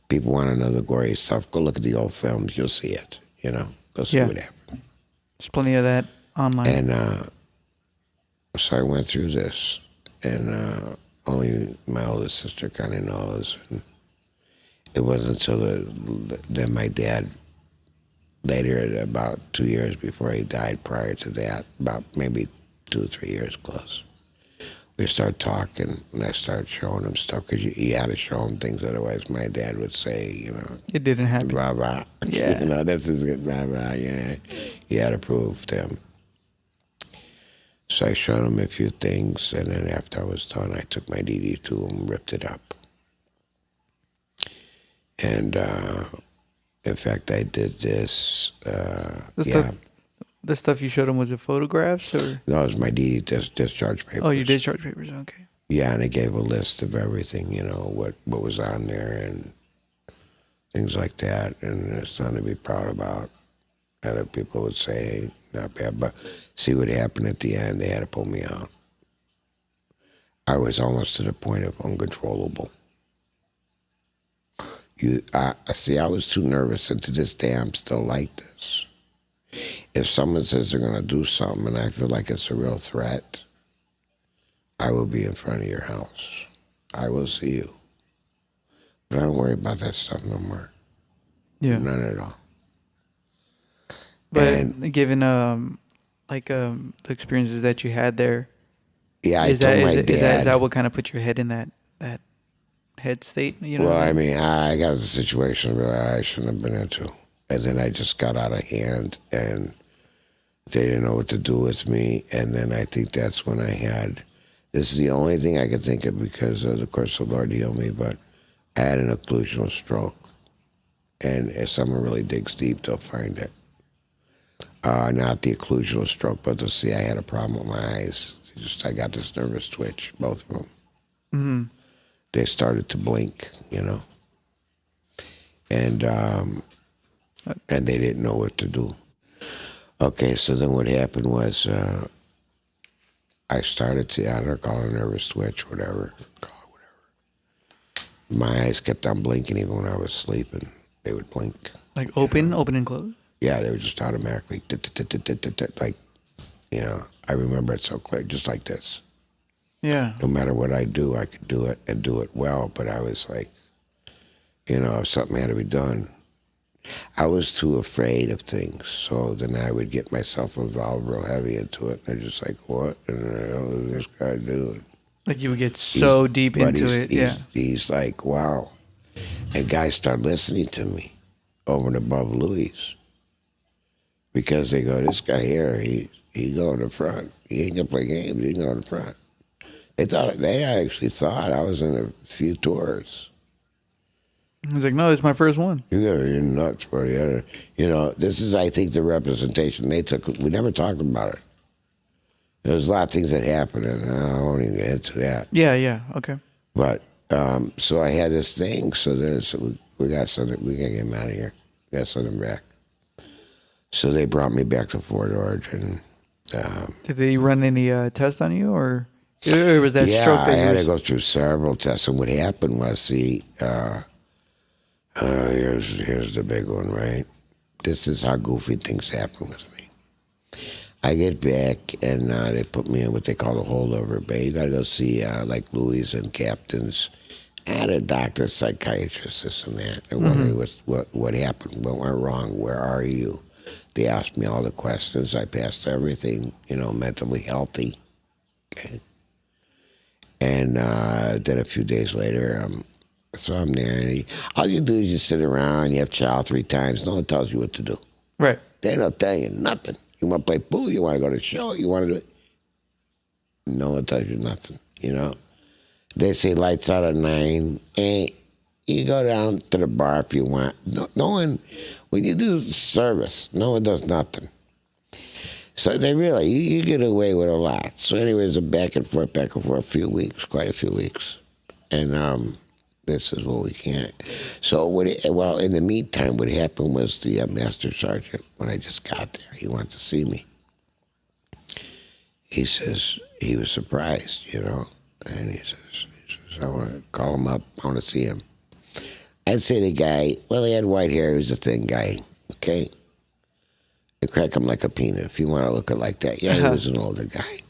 People want to know the gory stuff, go look at the old films, you'll see it, go see what happened. There's plenty of that online. And so I went through this, and only my oldest sister kind of knows. And it wasn't until then my dad, later, about 2 years before he died, prior to that, about maybe 2 or 3 years close, we started talking, and I started showing him stuff, because you had to show him things, otherwise my dad would say, it didn't happen. Blah, blah. Yeah. This is good, blah, blah, You had to prove to him. So I showed him a few things, and then after I was done, I took my DD to him, ripped it up. And, in fact, I did this, The stuff you showed him, was it photographs or? No, it was my DD discharge papers. Oh, your discharge papers, okay. Yeah, and it gave a list of everything, what was on there and things like that. And it's something to be proud about. Other people would say, not bad, but see what happened at the end, they had to pull me out. I was almost to the point of uncontrollable. I was too nervous, and to this day, I'm still like this. If someone says they're going to do something and I feel like it's a real threat, I will be in front of your house. I will see you. But I don't worry about that stuff no more. Yeah. None at all. But given the experiences that you had there, yeah, I told my dad. Is that what kind of put your head in that head state? Well, I mean, I got a situation that I shouldn't have been into. And then I just got out of hand, and they didn't know what to do with me. And then I think that's when this is the only thing I could think of, because of course the Lord healed me, but I had an occlusional stroke. And if someone really digs deep, they'll find it. Not the occlusional stroke, but they'll see I had a problem with my eyes. I got this nervous twitch, both of them. Mm-hmm. They started to blink, and they didn't know what to do. Okay, so then what happened was I started to, I don't call it a nervous twitch, whatever. My eyes kept on blinking even when I was sleeping. They would blink. Like open and close? Yeah, they would just automatically, like, I remember it so clear, just like this. Yeah. No matter what I do, I could do it and do it well, but I was like, if something had to be done, I was too afraid of things. So then I would get myself involved real heavy into it. And they're just like, what in the hell is this guy doing? Like you would get so deep into it. Yeah. He's like, wow. And guys start listening to me over and above Louis. Because they go, this guy here, he go in the front. He ain't gonna play games, he can go in the front. They actually thought I was in a few tours. He's like, no, it's my first one. You're nuts, buddy. This is, I think, the representation they took. We never talked about it. There was a lot of things that happened, and I won't even get into that. Yeah, okay. But, so I had this thing, so we got something, we got to get him out of here. We got something back. So they brought me back to Fort Ord, and did they run any tests on you, or was that yeah, stroke? I had to go through several tests, and what happened was, see, here's the big one, right? This is how goofy things happen with me. I get back, and they put me in what they call a holdover bay. You got to go see like Louis and captains, and a doctor, psychiatrist, this and that. They're wondering what happened, what went wrong, where are you? They asked me all the questions. I passed everything, mentally healthy. Okay. And then a few days later, so I'm there, and all you do is you sit around, you have chow 3 times. No one tells you what to do. Right. They don't tell you nothing. You want to play pool, you want to go to a show, you want to do it. No one tells you nothing, They say lights out at 9, and you go down to the bar if you want. No one, when you do service, no one does nothing. So they really, you get away with a lot. So anyways, back and forth, a few weeks, quite a few weeks. And this is what we can't. So in the meantime, what happened was the master sergeant, when I just got there, he wanted to see me. He says, he was surprised, and he says, I want to call him up, I want to see him. I'd say the guy, well, he had white hair, he was a thin guy, okay? You crack him like a peanut if you want to look at it like that. Yeah, he was an older guy.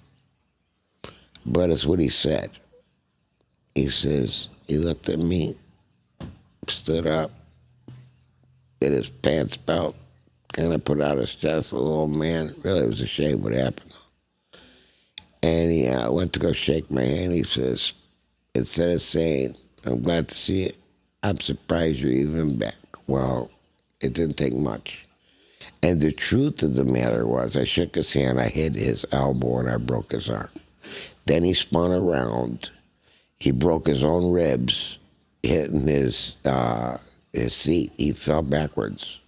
But it's what he said. He says, he looked at me, stood up, did his pants belt, kind of put out his chest, a little man. Really, it was a shame what happened. And he went to go shake my hand. He says, instead of saying, I'm glad to see you, I'm surprised you're even back. Well, it didn't take much. And the truth of the matter was, I shook his hand, I hit his elbow, and I broke his arm. Then he spun around. He broke his own ribs, hitting his seat. He fell backwards.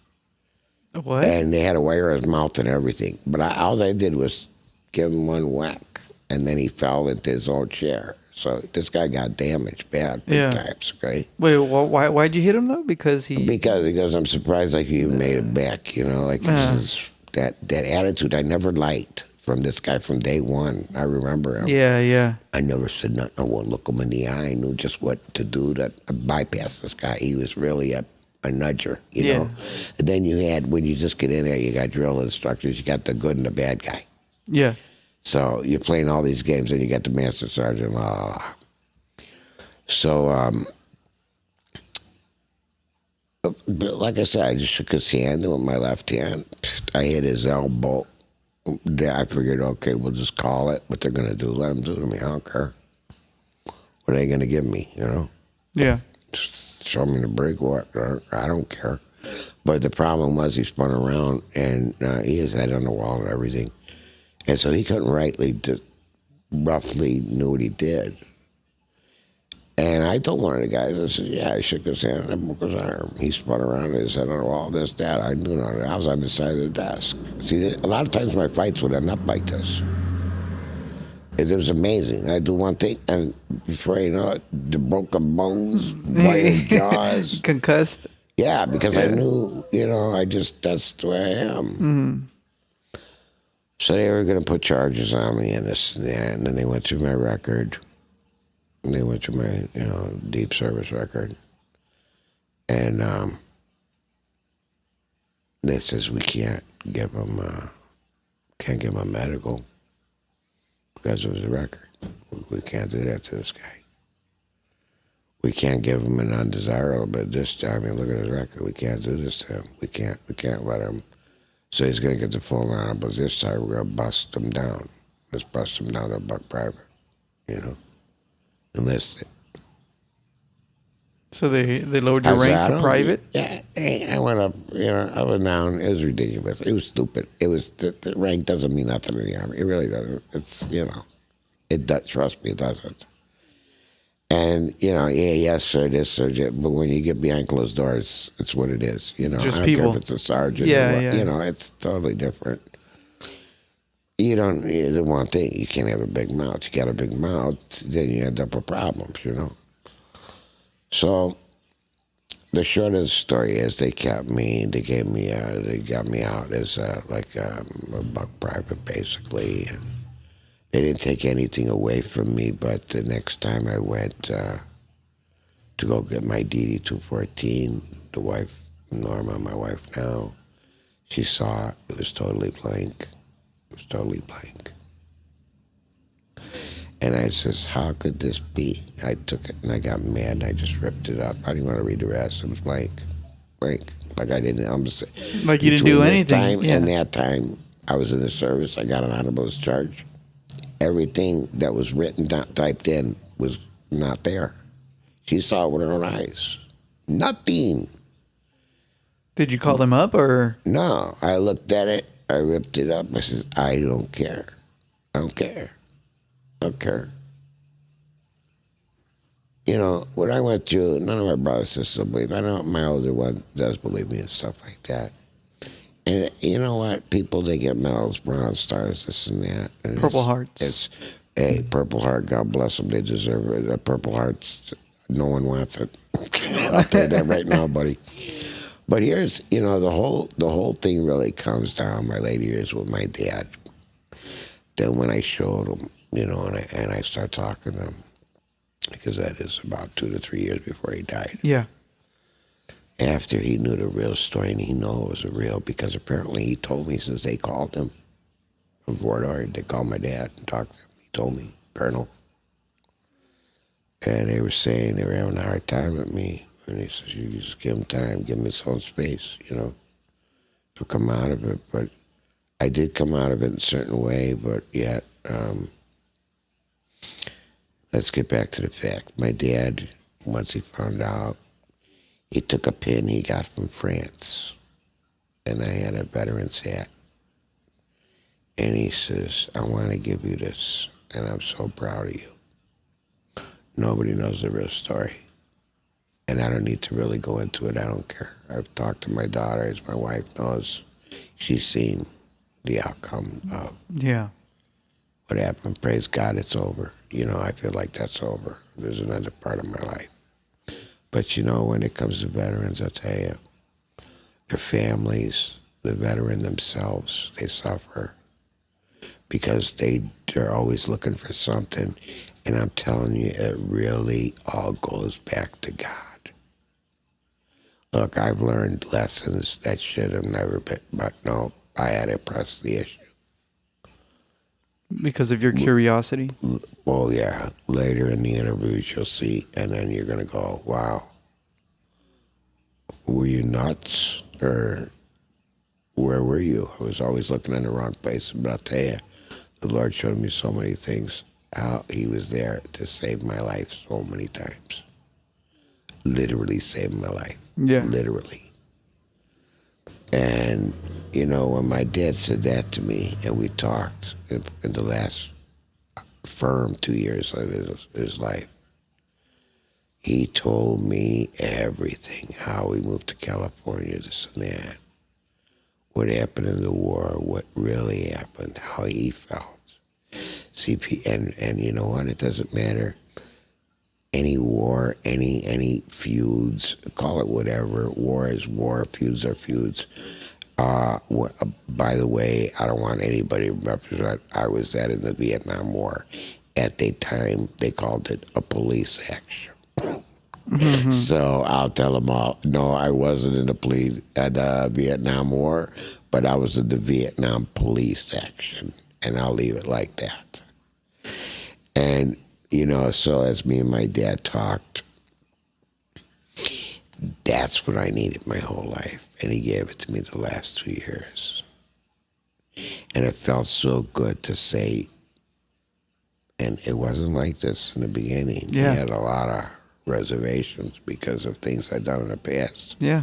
What? And they had to wire his mouth and everything. But all I did was give him one whack, and then he fell into his own chair. So this guy got damaged big times, okay? Wait, why'd you hit him, though? Because I'm surprised like you made it back, that attitude I never liked from this guy from day one. I remember him. Yeah. I never said nothing. I wouldn't look him in the eye. I knew just what to do to bypass this guy. He was really a nudger, know? And then you had, when you just get in there, you got drill instructors. You got the good and the bad guy. Yeah. So you're playing all these games, and you got the master sergeant. So, but like I said, I just shook his hand with my left hand. I hit his elbow. I figured, okay, we'll just call it. What they're going to do, let them do it to me. I don't care. What are they going to give me, Yeah. Just show me the break, what? I don't care. But the problem was he spun around, and he has head on the wall and everything. And so he couldn't roughly knew what he did. And I told one of the guys, I said, yeah, I shook his hand and I broke his arm. He spun around and his head on the wall, this, that. I knew none of it. I was on the side of the desk. See, a lot of times my fights would end up like this. It was amazing. I do one thing, and before you know it, the broken bones, wired jaws. Concussed? Yeah, because I knew, that's the way I am. Mm-hmm. So they were going to put charges on me and this and that, and then they went through my record. They went through my, deep service record. And they says we can't give him a medical because of his record. We can't do that to this guy. We can't give him an undesirable, but this time, look at his record. We can't do this to him. We can't let him. So he's going to get the full amount, but this time we're going to bust him down. Just bust him down to a buck private, enlist it. So they lowered your rank to private? Yeah, I went up, up and down. It was ridiculous. It was stupid. It was, the rank doesn't mean nothing in the Army. It really doesn't. It's, it does, trust me, it doesn't. And And, yeah, yes, sir, this, sir, but when you get behind closed doors, it's what it is. Just I don't care people. if it's a sergeant Yeah, or what. yeah. It's totally different. The one thing, you can't have a big mouth. You got a big mouth, then you end up with problems. So the short of the story is they got me out as a buck private basically. And they didn't take anything away from me, but the next time I went to go get my DD 214, the wife, Norma, my wife now, she saw it. It was totally blank. It was totally blank. And I says, how could this be? I took it and I got mad and I just ripped it up. I didn't want to read the rest. It was blank. Blank. Like I didn't, I'm just Like you didn't do between this anything. time and that time, I was in the service. I got an honorable discharge. Everything that was written down, typed in, was not there. She saw it with her own eyes. Nothing. Did you call them up or? No. I looked at it. I ripped it up. I said, I don't care. I don't care. I don't care. What I went through, none of my brothers and sisters believe. I know my older one does believe me and stuff like that. And you know what? People, they get medals, bronze stars, this and that. And Purple Hearts. Hey, Purple Heart, God bless them. They deserve it. A Purple Hearts, no one wants it. I'll tell you that right now, buddy. But here's, the whole thing really comes down my later years with my dad. Then when I showed him, and I start talking to him, because that is about 2 to 3 years before he died. Yeah. After he knew the real story, and he knew it was real, because apparently he told me since they called him from Fort Ord, they called my dad and talked to him. He told me, Colonel. And they were saying they were having a hard time with me. And he says, you just give him time, give him his own space, He'll come out of it. But I did come out of it in a certain way, but yet, let's get back to the fact. My dad, once he found out, he took a pin he got from France, and I had a veteran's hat. And he says, I want to give you this, and I'm so proud of you. Nobody knows the real story. And I don't need to really go into it. I don't care. I've talked to my daughter, as my wife knows. She's seen the outcome of what happened. Praise God, it's over. I feel like that's over. There's another part of my life. But when it comes to veterans, I'll tell you, their families, the veteran themselves, they suffer because they're always looking for something. And I'm telling you, it really all goes back to God. Look, I've learned lessons that should have never been, but no, I had to press the issue. Because of your curiosity? Oh, yeah. Later in the interviews, you'll see, and then you're going to go, wow, were you nuts? Or where were you? I was always looking in the wrong place. But I'll tell you, the Lord showed me so many things, how he was there to save my life so many times. Literally saved my life. Yeah. Literally. And, when my dad said that to me, and we talked in the last firm 2 years of his life, he told me everything, how we moved to California, this and that, what happened in the war, what really happened, how he felt. And you know what? It doesn't matter. Any war, any feuds, call it whatever. War is war, feuds are feuds. By the way, I don't want anybody to represent. I was that in the Vietnam War. At the time, they called it a police action. Mm-hmm. So I'll tell them all, no, I wasn't in the Vietnam War, but I was in the Vietnam police action, and I'll leave it like that. And, so as me and my dad talked, that's what I needed my whole life, and he gave it to me the last 2 years. And it felt so good to say, and it wasn't like this in the beginning. Yeah. He had a lot of reservations because of things I'd done in the past. Yeah.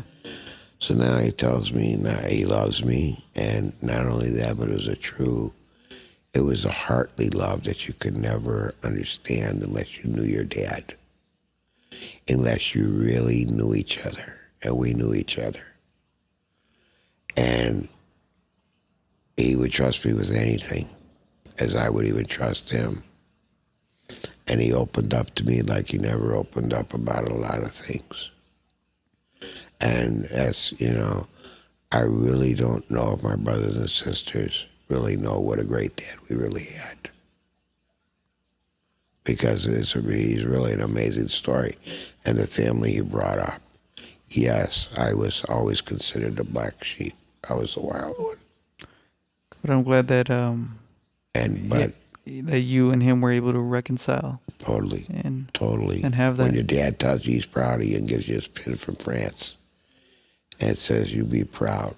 So now he tells me now he loves me, and not only that, but it was a heartly love that you could never understand unless you knew your dad. unless you really knew each other, and we knew each other. And he would trust me with anything, as I would even trust him. And he opened up to me like he never opened up about a lot of things. And as you know, I really don't know if my brothers and sisters really know what a great dad we really had. Because he's really an amazing story. And the family he brought up. Yes, I was always considered the black sheep. I was the wild one. But I'm glad that But that you and him were able to reconcile. totally, and and have that. When your dad tells you he's proud of you and gives you his pin from France, and says you be proud,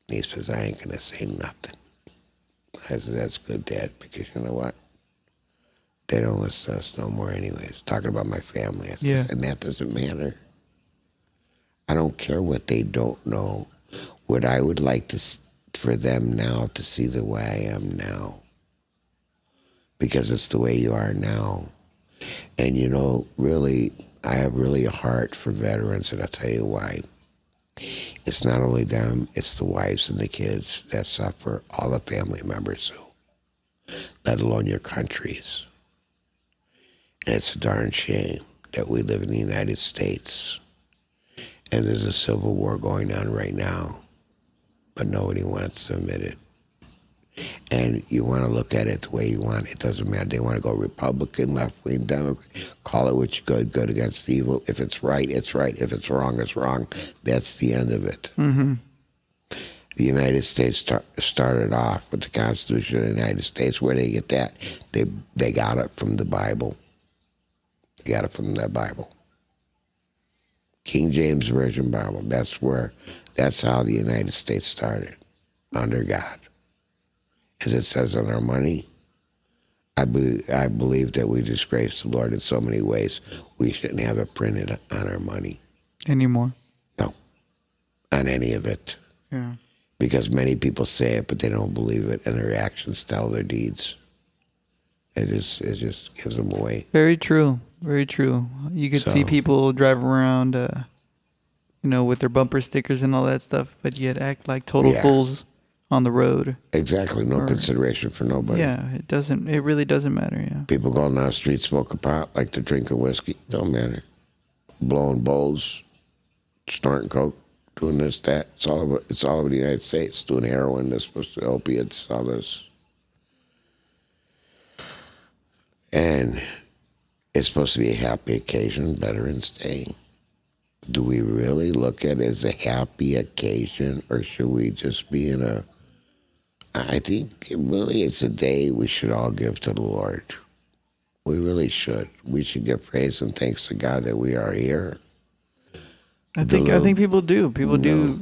he says I ain't gonna say nothing. I said that's good, Dad, because you know what? They don't listen to us no more, anyways. Talking about my family, I said, and that doesn't matter. I don't care what they don't know. What I would like for them now to see the way I am now. Because it's the way you are now. And you know, really, I have really a heart for veterans, and I'll tell you why. It's not only them, it's the wives and the kids that suffer, all the family members who, let alone your countries. And it's a darn shame that we live in the United States and there's a civil war going on right now, but nobody wants to admit it. And you want to look at it the way you want. It doesn't matter. They want to go Republican, left-wing, Democrat. Call it what you could, good against evil. If it's right, it's right. If it's wrong, it's wrong. That's the end of it. Mm-hmm. The United States started off with the Constitution of the United States. Where they get that? They got it from the Bible. They got it from the Bible. King James Version Bible. That's how the United States started, under God. As it says on our money, I believe that we disgrace the Lord in so many ways. We shouldn't have it printed on our money. Anymore? No, on any of it. Yeah. Because many people say it, but they don't believe it, and their actions tell their deeds. It just gives them away. Very true. Very true. You could see people drive around, with their bumper stickers and all that stuff, but yet act like total fools on the road. Exactly. No consideration for nobody. Yeah, it really doesn't matter, yeah. People going down the street smoking pot, like they're drinking whiskey. Don't matter. Blowing bowls, snorting coke, doing this, that. It's all over the United States. Doing heroin, this, opiates, all this. And it's supposed to be a happy occasion, Veterans Day. Do we really look at it as a happy occasion, or should we just be I think really it's a day we should all give to the Lord. We really should. We should give praise and thanks to God that we are here. I think people do. People do.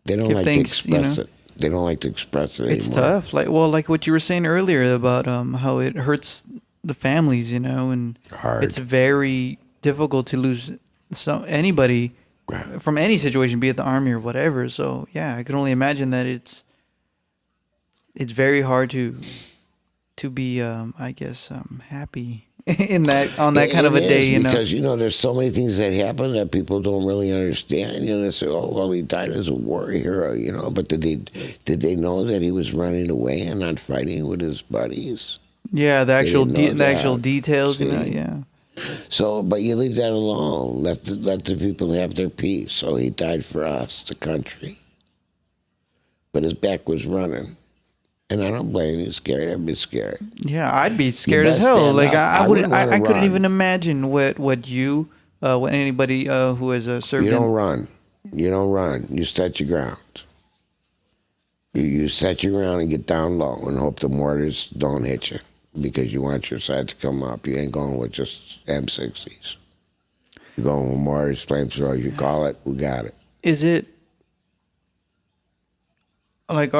They don't like to express it. They don't like to express it anymore. It's tough. Like what you were saying earlier about how it hurts the families, and hard. It's very difficult to lose anybody from any situation, be it the army or whatever. So yeah, I can only imagine that it's very hard to be happy on that kind of a day, because there's so many things that happen that people don't really understand. They say, "Oh, well, he died as a war hero," but did they know that he was running away and not fighting with his buddies? Yeah, the actual details, See? Yeah. So, but you leave that alone. Let the people have their peace. So he died for us, the country. But his back was running. And I don't blame you. Scared, I'd be scared. Yeah, I'd be scared as hell. Like I couldn't even imagine what anybody who has served. You don't run. You don't run. You set your ground. You set your ground and get down low and hope the mortars don't hit you, because you want your side to come up. You ain't going with just M60s. You're going with mortars, flamethrowers. You call it, we got it. Is it like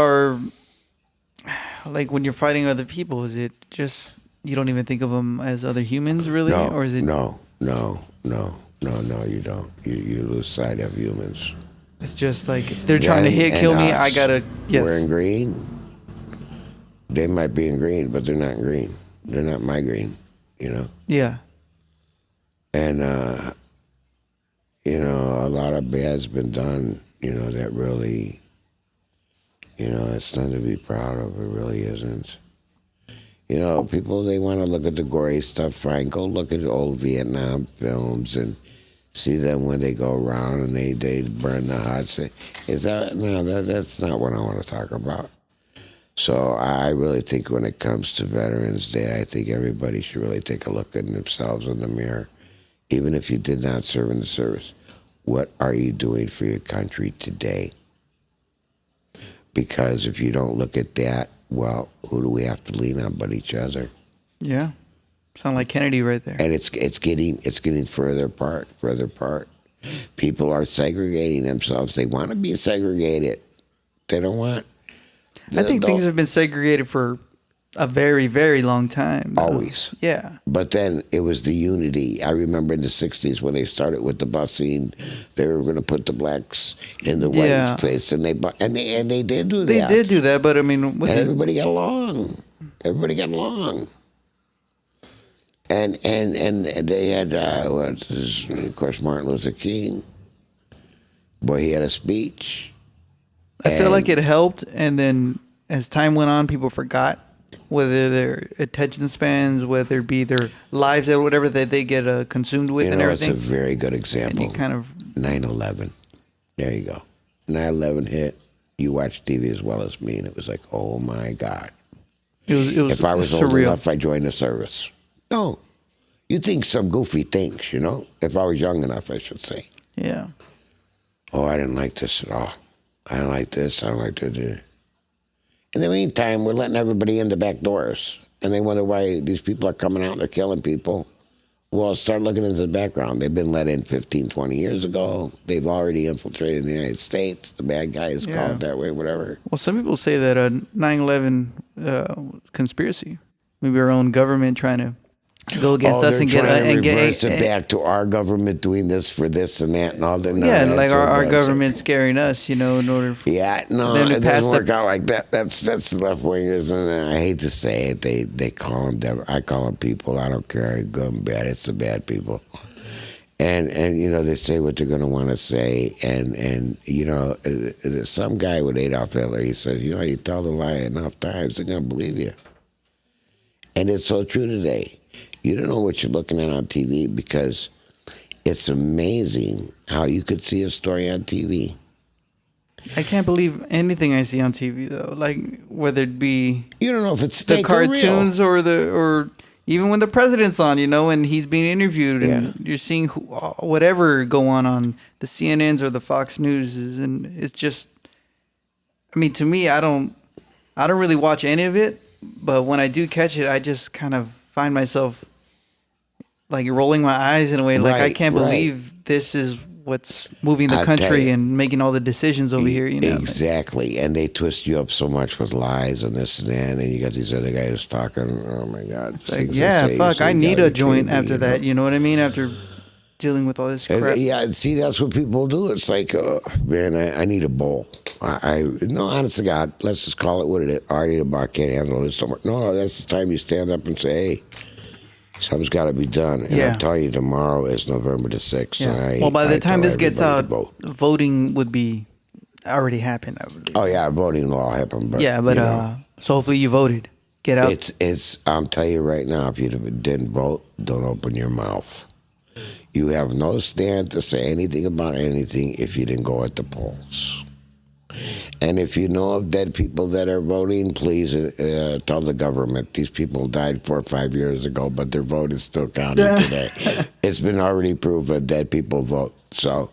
when you're fighting other people, is it just you don't even think of them as other humans, really? No, or is it? No, you don't. You lose sight of humans. It's just like they're trying to kill me. I gotta. Yes. We're in green. They might be in green, but they're not green. They're not my green. Yeah. And, a lot of bad's been done, that really, it's nothing to be proud of. It really isn't. People, they want to look at the gory stuff. Fine, go look at old Vietnam films and see them when they go around and they burn the huts. That's not what I want to talk about. So I really think when it comes to Veterans Day, I think everybody should really take a look at themselves in the mirror. Even if you did not serve in the service, what are you doing for your country today? Because if you don't look at that, well, who do we have to lean on but each other? Yeah. Sound like Kennedy right there. And it's getting further apart. People are segregating themselves. They want to be segregated. They don't want. I think things have been segregated for a very, very long time. Always. Yeah. But then it was the unity. I remember in the 60s when they started with the busing, they were going to put the blacks in the white place, and they did do that. They did do that, but I mean, and everybody got along. Everybody got along. And they had of course, Martin Luther King. Boy, he had a speech. I feel like it helped, and then as time went on, people forgot whether their attention spans, whether it be their lives or whatever that they get consumed with and everything. It's a very good example. And you kind of 9/11. There you go. 9/11 hit. You watched TV as well as me, and it was like, oh my God. It was if I was surreal. Old enough, I joined the service. No. You think some goofy things, If I was young enough, I should say. Yeah. Oh, I didn't like this at all. I don't like this. I don't like that. In the meantime, we're letting everybody in the back doors. And they wonder why these people are coming out and they're killing people. Well, start looking into the background. They've been let in 15, 20 years ago. They've already infiltrated the United States. The bad guys call it that way, whatever. Well, some people say that 9/11 conspiracy. Maybe our own government trying to go against us and get reverse it back to our government doing this for this and that and all that. No, like our government scaring us, in order for it doesn't work out like that. That's the left wingers, and I hate to say it. They call them. I call them people. I don't care good and bad. It's the bad people. And they say what they're going to want to say, and some guy with Adolf Hitler, he says, you tell the lie enough times, they're going to believe you. And it's so true today. You don't know what you're looking at on TV because it's amazing how you could see a story on TV. I can't believe anything I see on TV though. Like whether it be you don't know if it's the fake cartoons or real. or even when the president's on, and he's being interviewed and you're seeing whatever go on the CNNs or the Fox Newses, and it's just, I mean, to me, I don't really watch any of it, but when I do catch it, I just kind of find myself like rolling my eyes in a way, like I can't believe this is what's moving the country and making all the decisions over here. Exactly, and they twist you up so much with lies and this and that, and you got these other guys talking. Oh my God! It's like, I need a joint after that. You know what I mean? After dealing with all this crap. See, that's what people do. It's like, man, I need a bowl. No, honest to God, let's just call it what it is. I need a bowl. I can't handle this somewhere. No, that's the time you stand up and say, hey, something's got to be done. And I'll tell you, tomorrow is November the 6th. Yeah. Well, by the time this gets out, voting would be already happened, I believe. Oh, yeah, voting will all happen. But, so hopefully you voted. Get out. I'll tell you right now, if you didn't vote, don't open your mouth. You have no stand to say anything about anything if you didn't go at the polls. And if you know of dead people that are voting, please tell the government these people died 4 or 5 years ago, but their vote is still counting today. It's been already proven dead people vote. So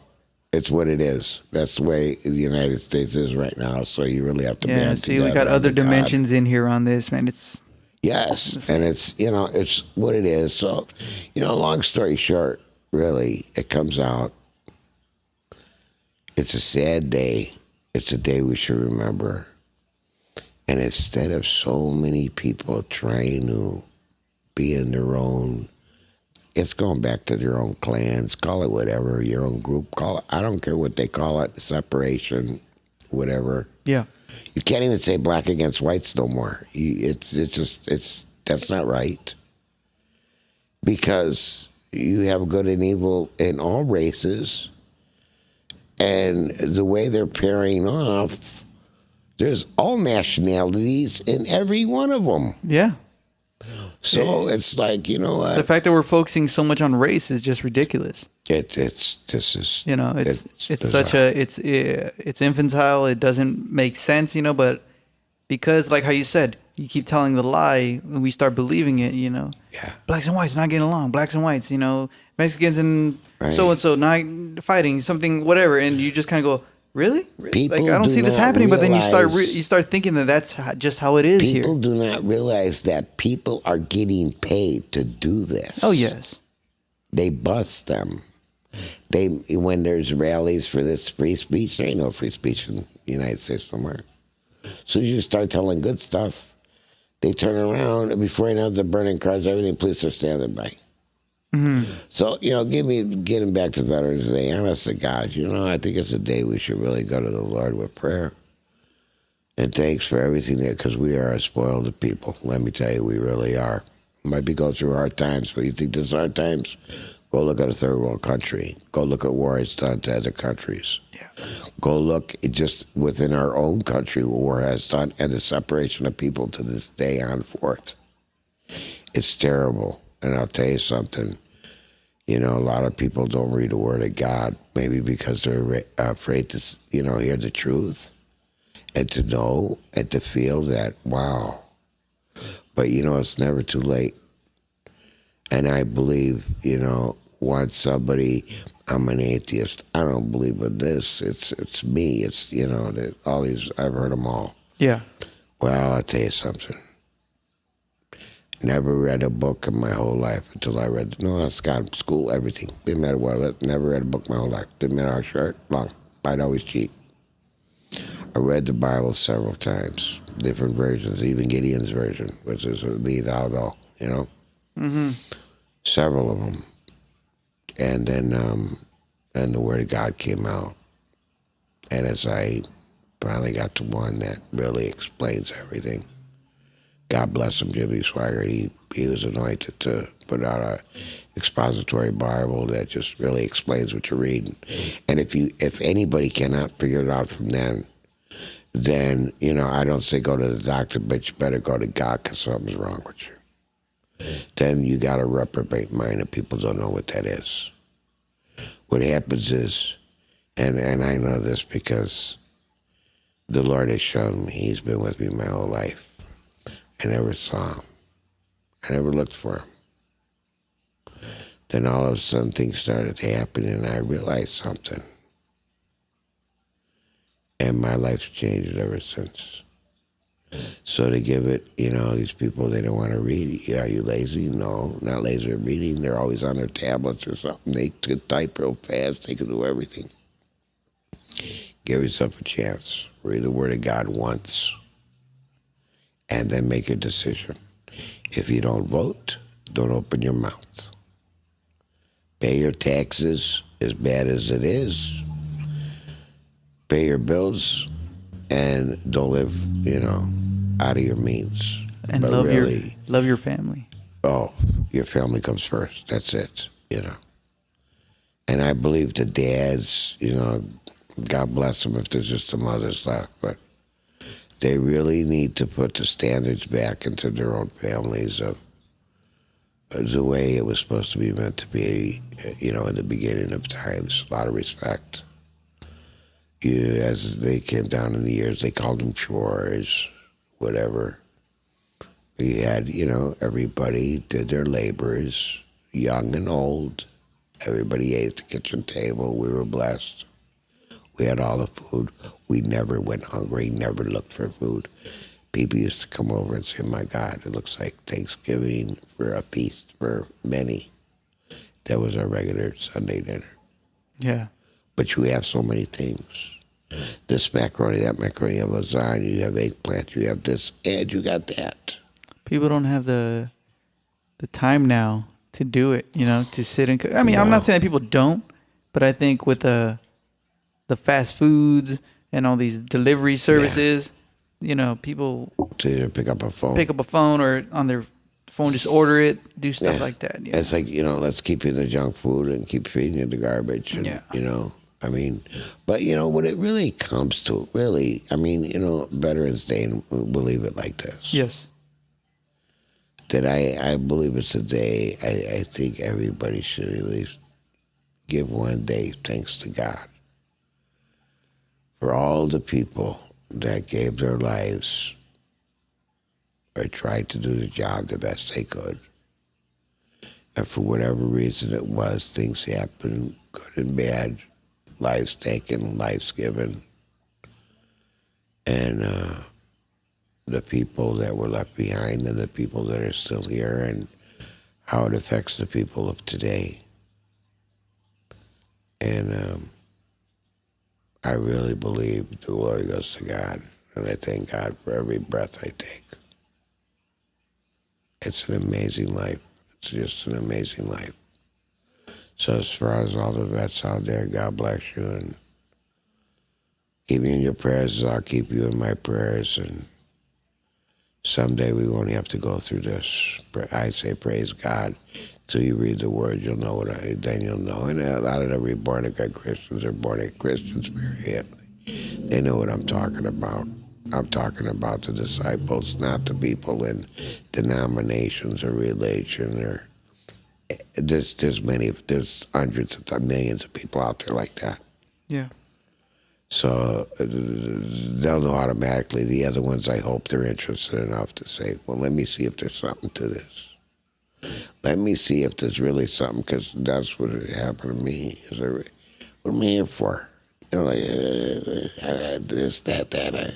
it's what it is. That's the way the United States is right now. So you really have to band together. We got other dimensions in here on this, man. Yes, and it's what it is. So, long story short, really, it comes out. It's a sad day. It's a day we should remember. And instead of so many people trying to be in their own, it's going back to their own clans, call it whatever, your own group, call it, I don't care what they call it, separation, whatever. Yeah. You can't even say black against whites no more. That's not right. Because you have good and evil in all races, and the way they're pairing off, there's all nationalities in every one of them. Yeah. So it's like, you know what? The fact that we're focusing so much on race is just ridiculous. It's It's infantile. It doesn't make sense, but because, like how you said, you keep telling the lie and we start believing it, Yeah. Blacks and whites not getting along. Blacks and whites, Mexicans and Right. so not fighting, something, whatever. And you just kind of go, really? People Like, I don't do see this not happening. But then realize- you start thinking that that's just how it is People here. do not realize that people are getting paid to do this. Oh, yes. They bust them. When there's rallies for this free speech, there ain't no free speech in the United States no more. So you start telling good stuff, they turn around, and before you know it, they're burning cars, everything, police are standing by. Mm-hmm. So, getting back to Veterans Day, honest to God, I think it's a day we should really go to the Lord with prayer. And thanks for everything there, because we are a spoiled people. Let me tell you, we really are. Might be going through hard times, but you think there's hard times? Go look at a third world country. Go look at war it's done to other countries. Yeah. Go look just within our own country what war has done, and the separation of people to this day on forth. It's terrible. And I'll tell you something. A lot of people don't read the Word of God, maybe because they're afraid to, hear the truth and to know and to feel that, wow. But, it's never too late. And I believe, once somebody, I'm an atheist, I don't believe in this. It's me. It's, that all these, I've heard them all. Yeah. Well, I'll tell you something. Never read a book in my whole life until I read, Scott, school, everything. Didn't matter what, never read a book my whole life. Didn't matter how short, long, I'd always cheat. I read the Bible several times, different versions, even Gideon's version, which is thee, thou, thou, Mm-hmm. Several of them. And then the Word of God came out. And as I finally got to one that really explains everything, God bless him, Jimmy Swaggart. He was anointed to put out a expository Bible that just really explains what you're reading. And if anybody cannot figure it out from then, I don't say go to the doctor, but you better go to God because something's wrong with you. Then you got a reprobate mind, and people don't know what that is. What happens is, and I know this because the Lord has shown me, He's been with me my whole life. I never saw him. I never looked for him. Then all of a sudden things started to happen and I realized something. And my life's changed ever since. So to give it, these people, they don't want to read. Are you lazy? No, not lazy at reading. They're always on their tablets or something. They could type real fast. They could do everything. Give yourself a chance. Read the Word of God once. And then make a decision. If you don't vote, don't open your mouth. Pay your taxes, as bad as it is. Pay your bills, and don't live, out of your means. And but love really, love your family. Oh, your family comes first. That's it, And I believe the dads, God bless them if there's just the mothers left, but they really need to put the standards back into their own families of the way it was supposed to be meant to be, in the beginning of times. A lot of respect. As they came down in the years, they called them chores, whatever. We had, everybody did their labors, young and old. Everybody ate at the kitchen table. We were blessed. We had all the food. We never went hungry, never looked for food. People used to come over and say, my God, it looks like Thanksgiving for a feast for many. That was our regular Sunday dinner. Yeah. But you have so many things. This macaroni, that macaroni, you have lasagna, you have eggplant, you have this, and you got that. People don't have the time now to do it, to sit and cook. I mean, no. I'm not saying that people don't, but I think with the fast foods and all these delivery services, people to pick up a phone, or on their phone, just order it, do stuff Yeah. like that. Yeah. It's like, let's keep you the junk food and keep feeding you the garbage. And, Yeah. I mean, but, what it really comes to, really, I mean, Veterans Day, and we'll leave it like this. Yes. That I believe it's a day I think everybody should at least give one day thanks to God for all the people that gave their lives or tried to do the job the best they could. And for whatever reason it was, things happened, good and bad, lives taken, lives given. And the people that were left behind and the people that are still here and how it affects the people of today. And I really believe the glory goes to God. And I thank God for every breath I take. It's an amazing life. It's just an amazing life. So as far as all the vets out there, God bless you. And keep me in your prayers. I'll keep you in my prayers. And someday we won't have to go through this. I say praise God. Till you read the word, you'll know then you'll know. And a lot of the born-again Christians are born-again Christians, period. They know what I'm talking about. I'm talking about the disciples, not the people in denominations or religion. Or there's hundreds of millions of people out there like that. Yeah. So they'll know automatically. The other ones, I hope they're interested enough to say, well, let me see if there's something to this. Let me see if there's really something, because that's what happened to me. What am I here for? This, that.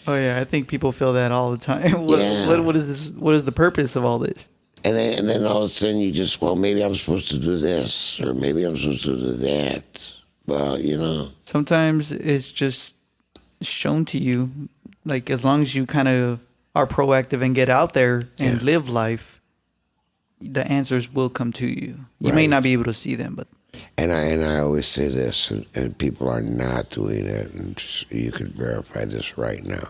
Oh yeah, I think people feel that all the time. Yeah. What is this? What is the purpose of all this? And then all of a sudden you just, well, maybe I'm supposed to do this, or maybe I'm supposed to do that. Well, Sometimes it's just shown to you, like as long as you kind of are proactive and get out there and live life, the answers will come to you. You may Right. not be able to see them, but And I always say this, and people are not doing it, and you can verify this right now.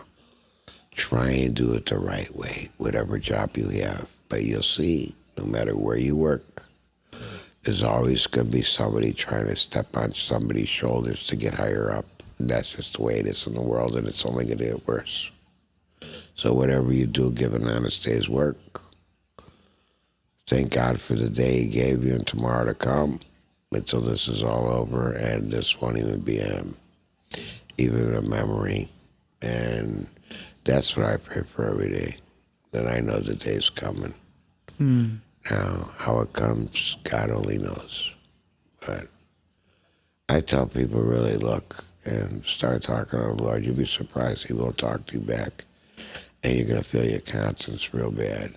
Try and do it the right way, whatever job you have. But you'll see, no matter where you work, there's always going to be somebody trying to step on somebody's shoulders to get higher up. And that's just the way it is in the world, and it's only going to get worse. So whatever you do, give an honest day's work. Thank God for the day He gave you and tomorrow to come until this is all over, and this won't even be even a memory. And that's what I pray for every day, that I know the day's coming. Now, how it comes, God only knows. But I tell people, really look and start talking to the Lord. You'll be surprised He will talk to you back, and you're going to feel your conscience real bad.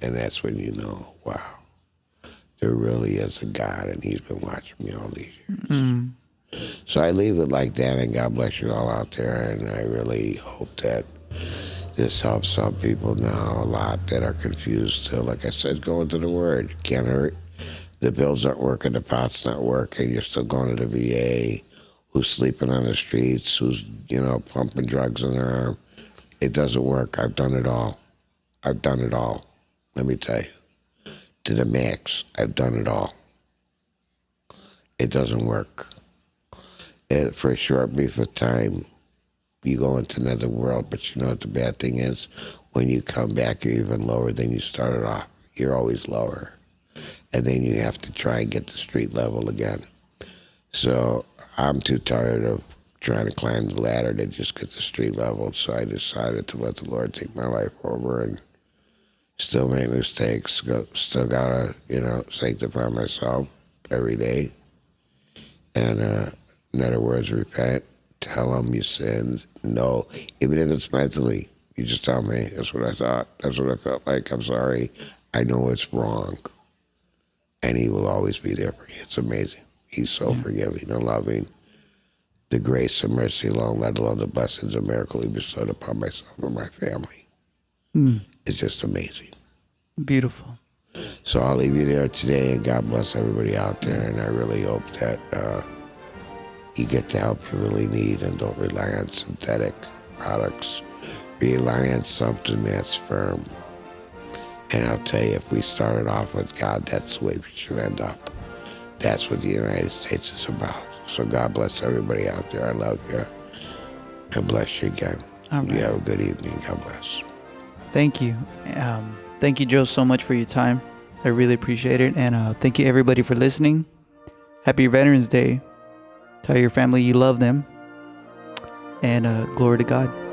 And that's when you know, wow, there really is a God, and He's been watching me all these years. So I leave it like that, and God bless you all out there, and I really hope that this helps some people now a lot that are confused still. Like I said, go into the Word. Can't hurt. The bills aren't working, the pot's not working, you're still going to the VA, who's sleeping on the streets, who's, pumping drugs in their arm. It doesn't work. I've done it all. I've done it all. Let me tell you. To the max, I've done it all. It doesn't work. For a short brief of time, you go into another world, but you know what the bad thing is? When you come back, you're even lower than you started off. You're always lower. And then you have to try and get to street level again. So I'm too tired of trying to climb the ladder to just get to street level, so I decided to let the Lord take my life over and still make mistakes, still gotta, sanctify myself every day. And in other words, repent, tell them you sinned, no, even if it's mentally, you just tell me, that's what I thought, that's what I felt like, I'm sorry, I know it's wrong. And He will always be there for you. It's amazing. He's so forgiving and loving. The grace and mercy alone, let alone the blessings and miracle He bestowed upon myself and my family. It's just amazing. beautiful. So I'll leave you there today, and God bless everybody out there. And I really hope that you get the help you really need and don't rely on synthetic products. Rely on something that's firm. And I'll tell you, if we started off with God, that's the way we should end up. That's what the United States is about. So God bless everybody out there. I love you. And bless you again. All right. You have a good evening. God bless. Thank you. Thank you, Joe, so much for your time. I really appreciate it. And thank you, everybody, for listening. Happy Veterans Day. Tell your family you love them. And glory to God.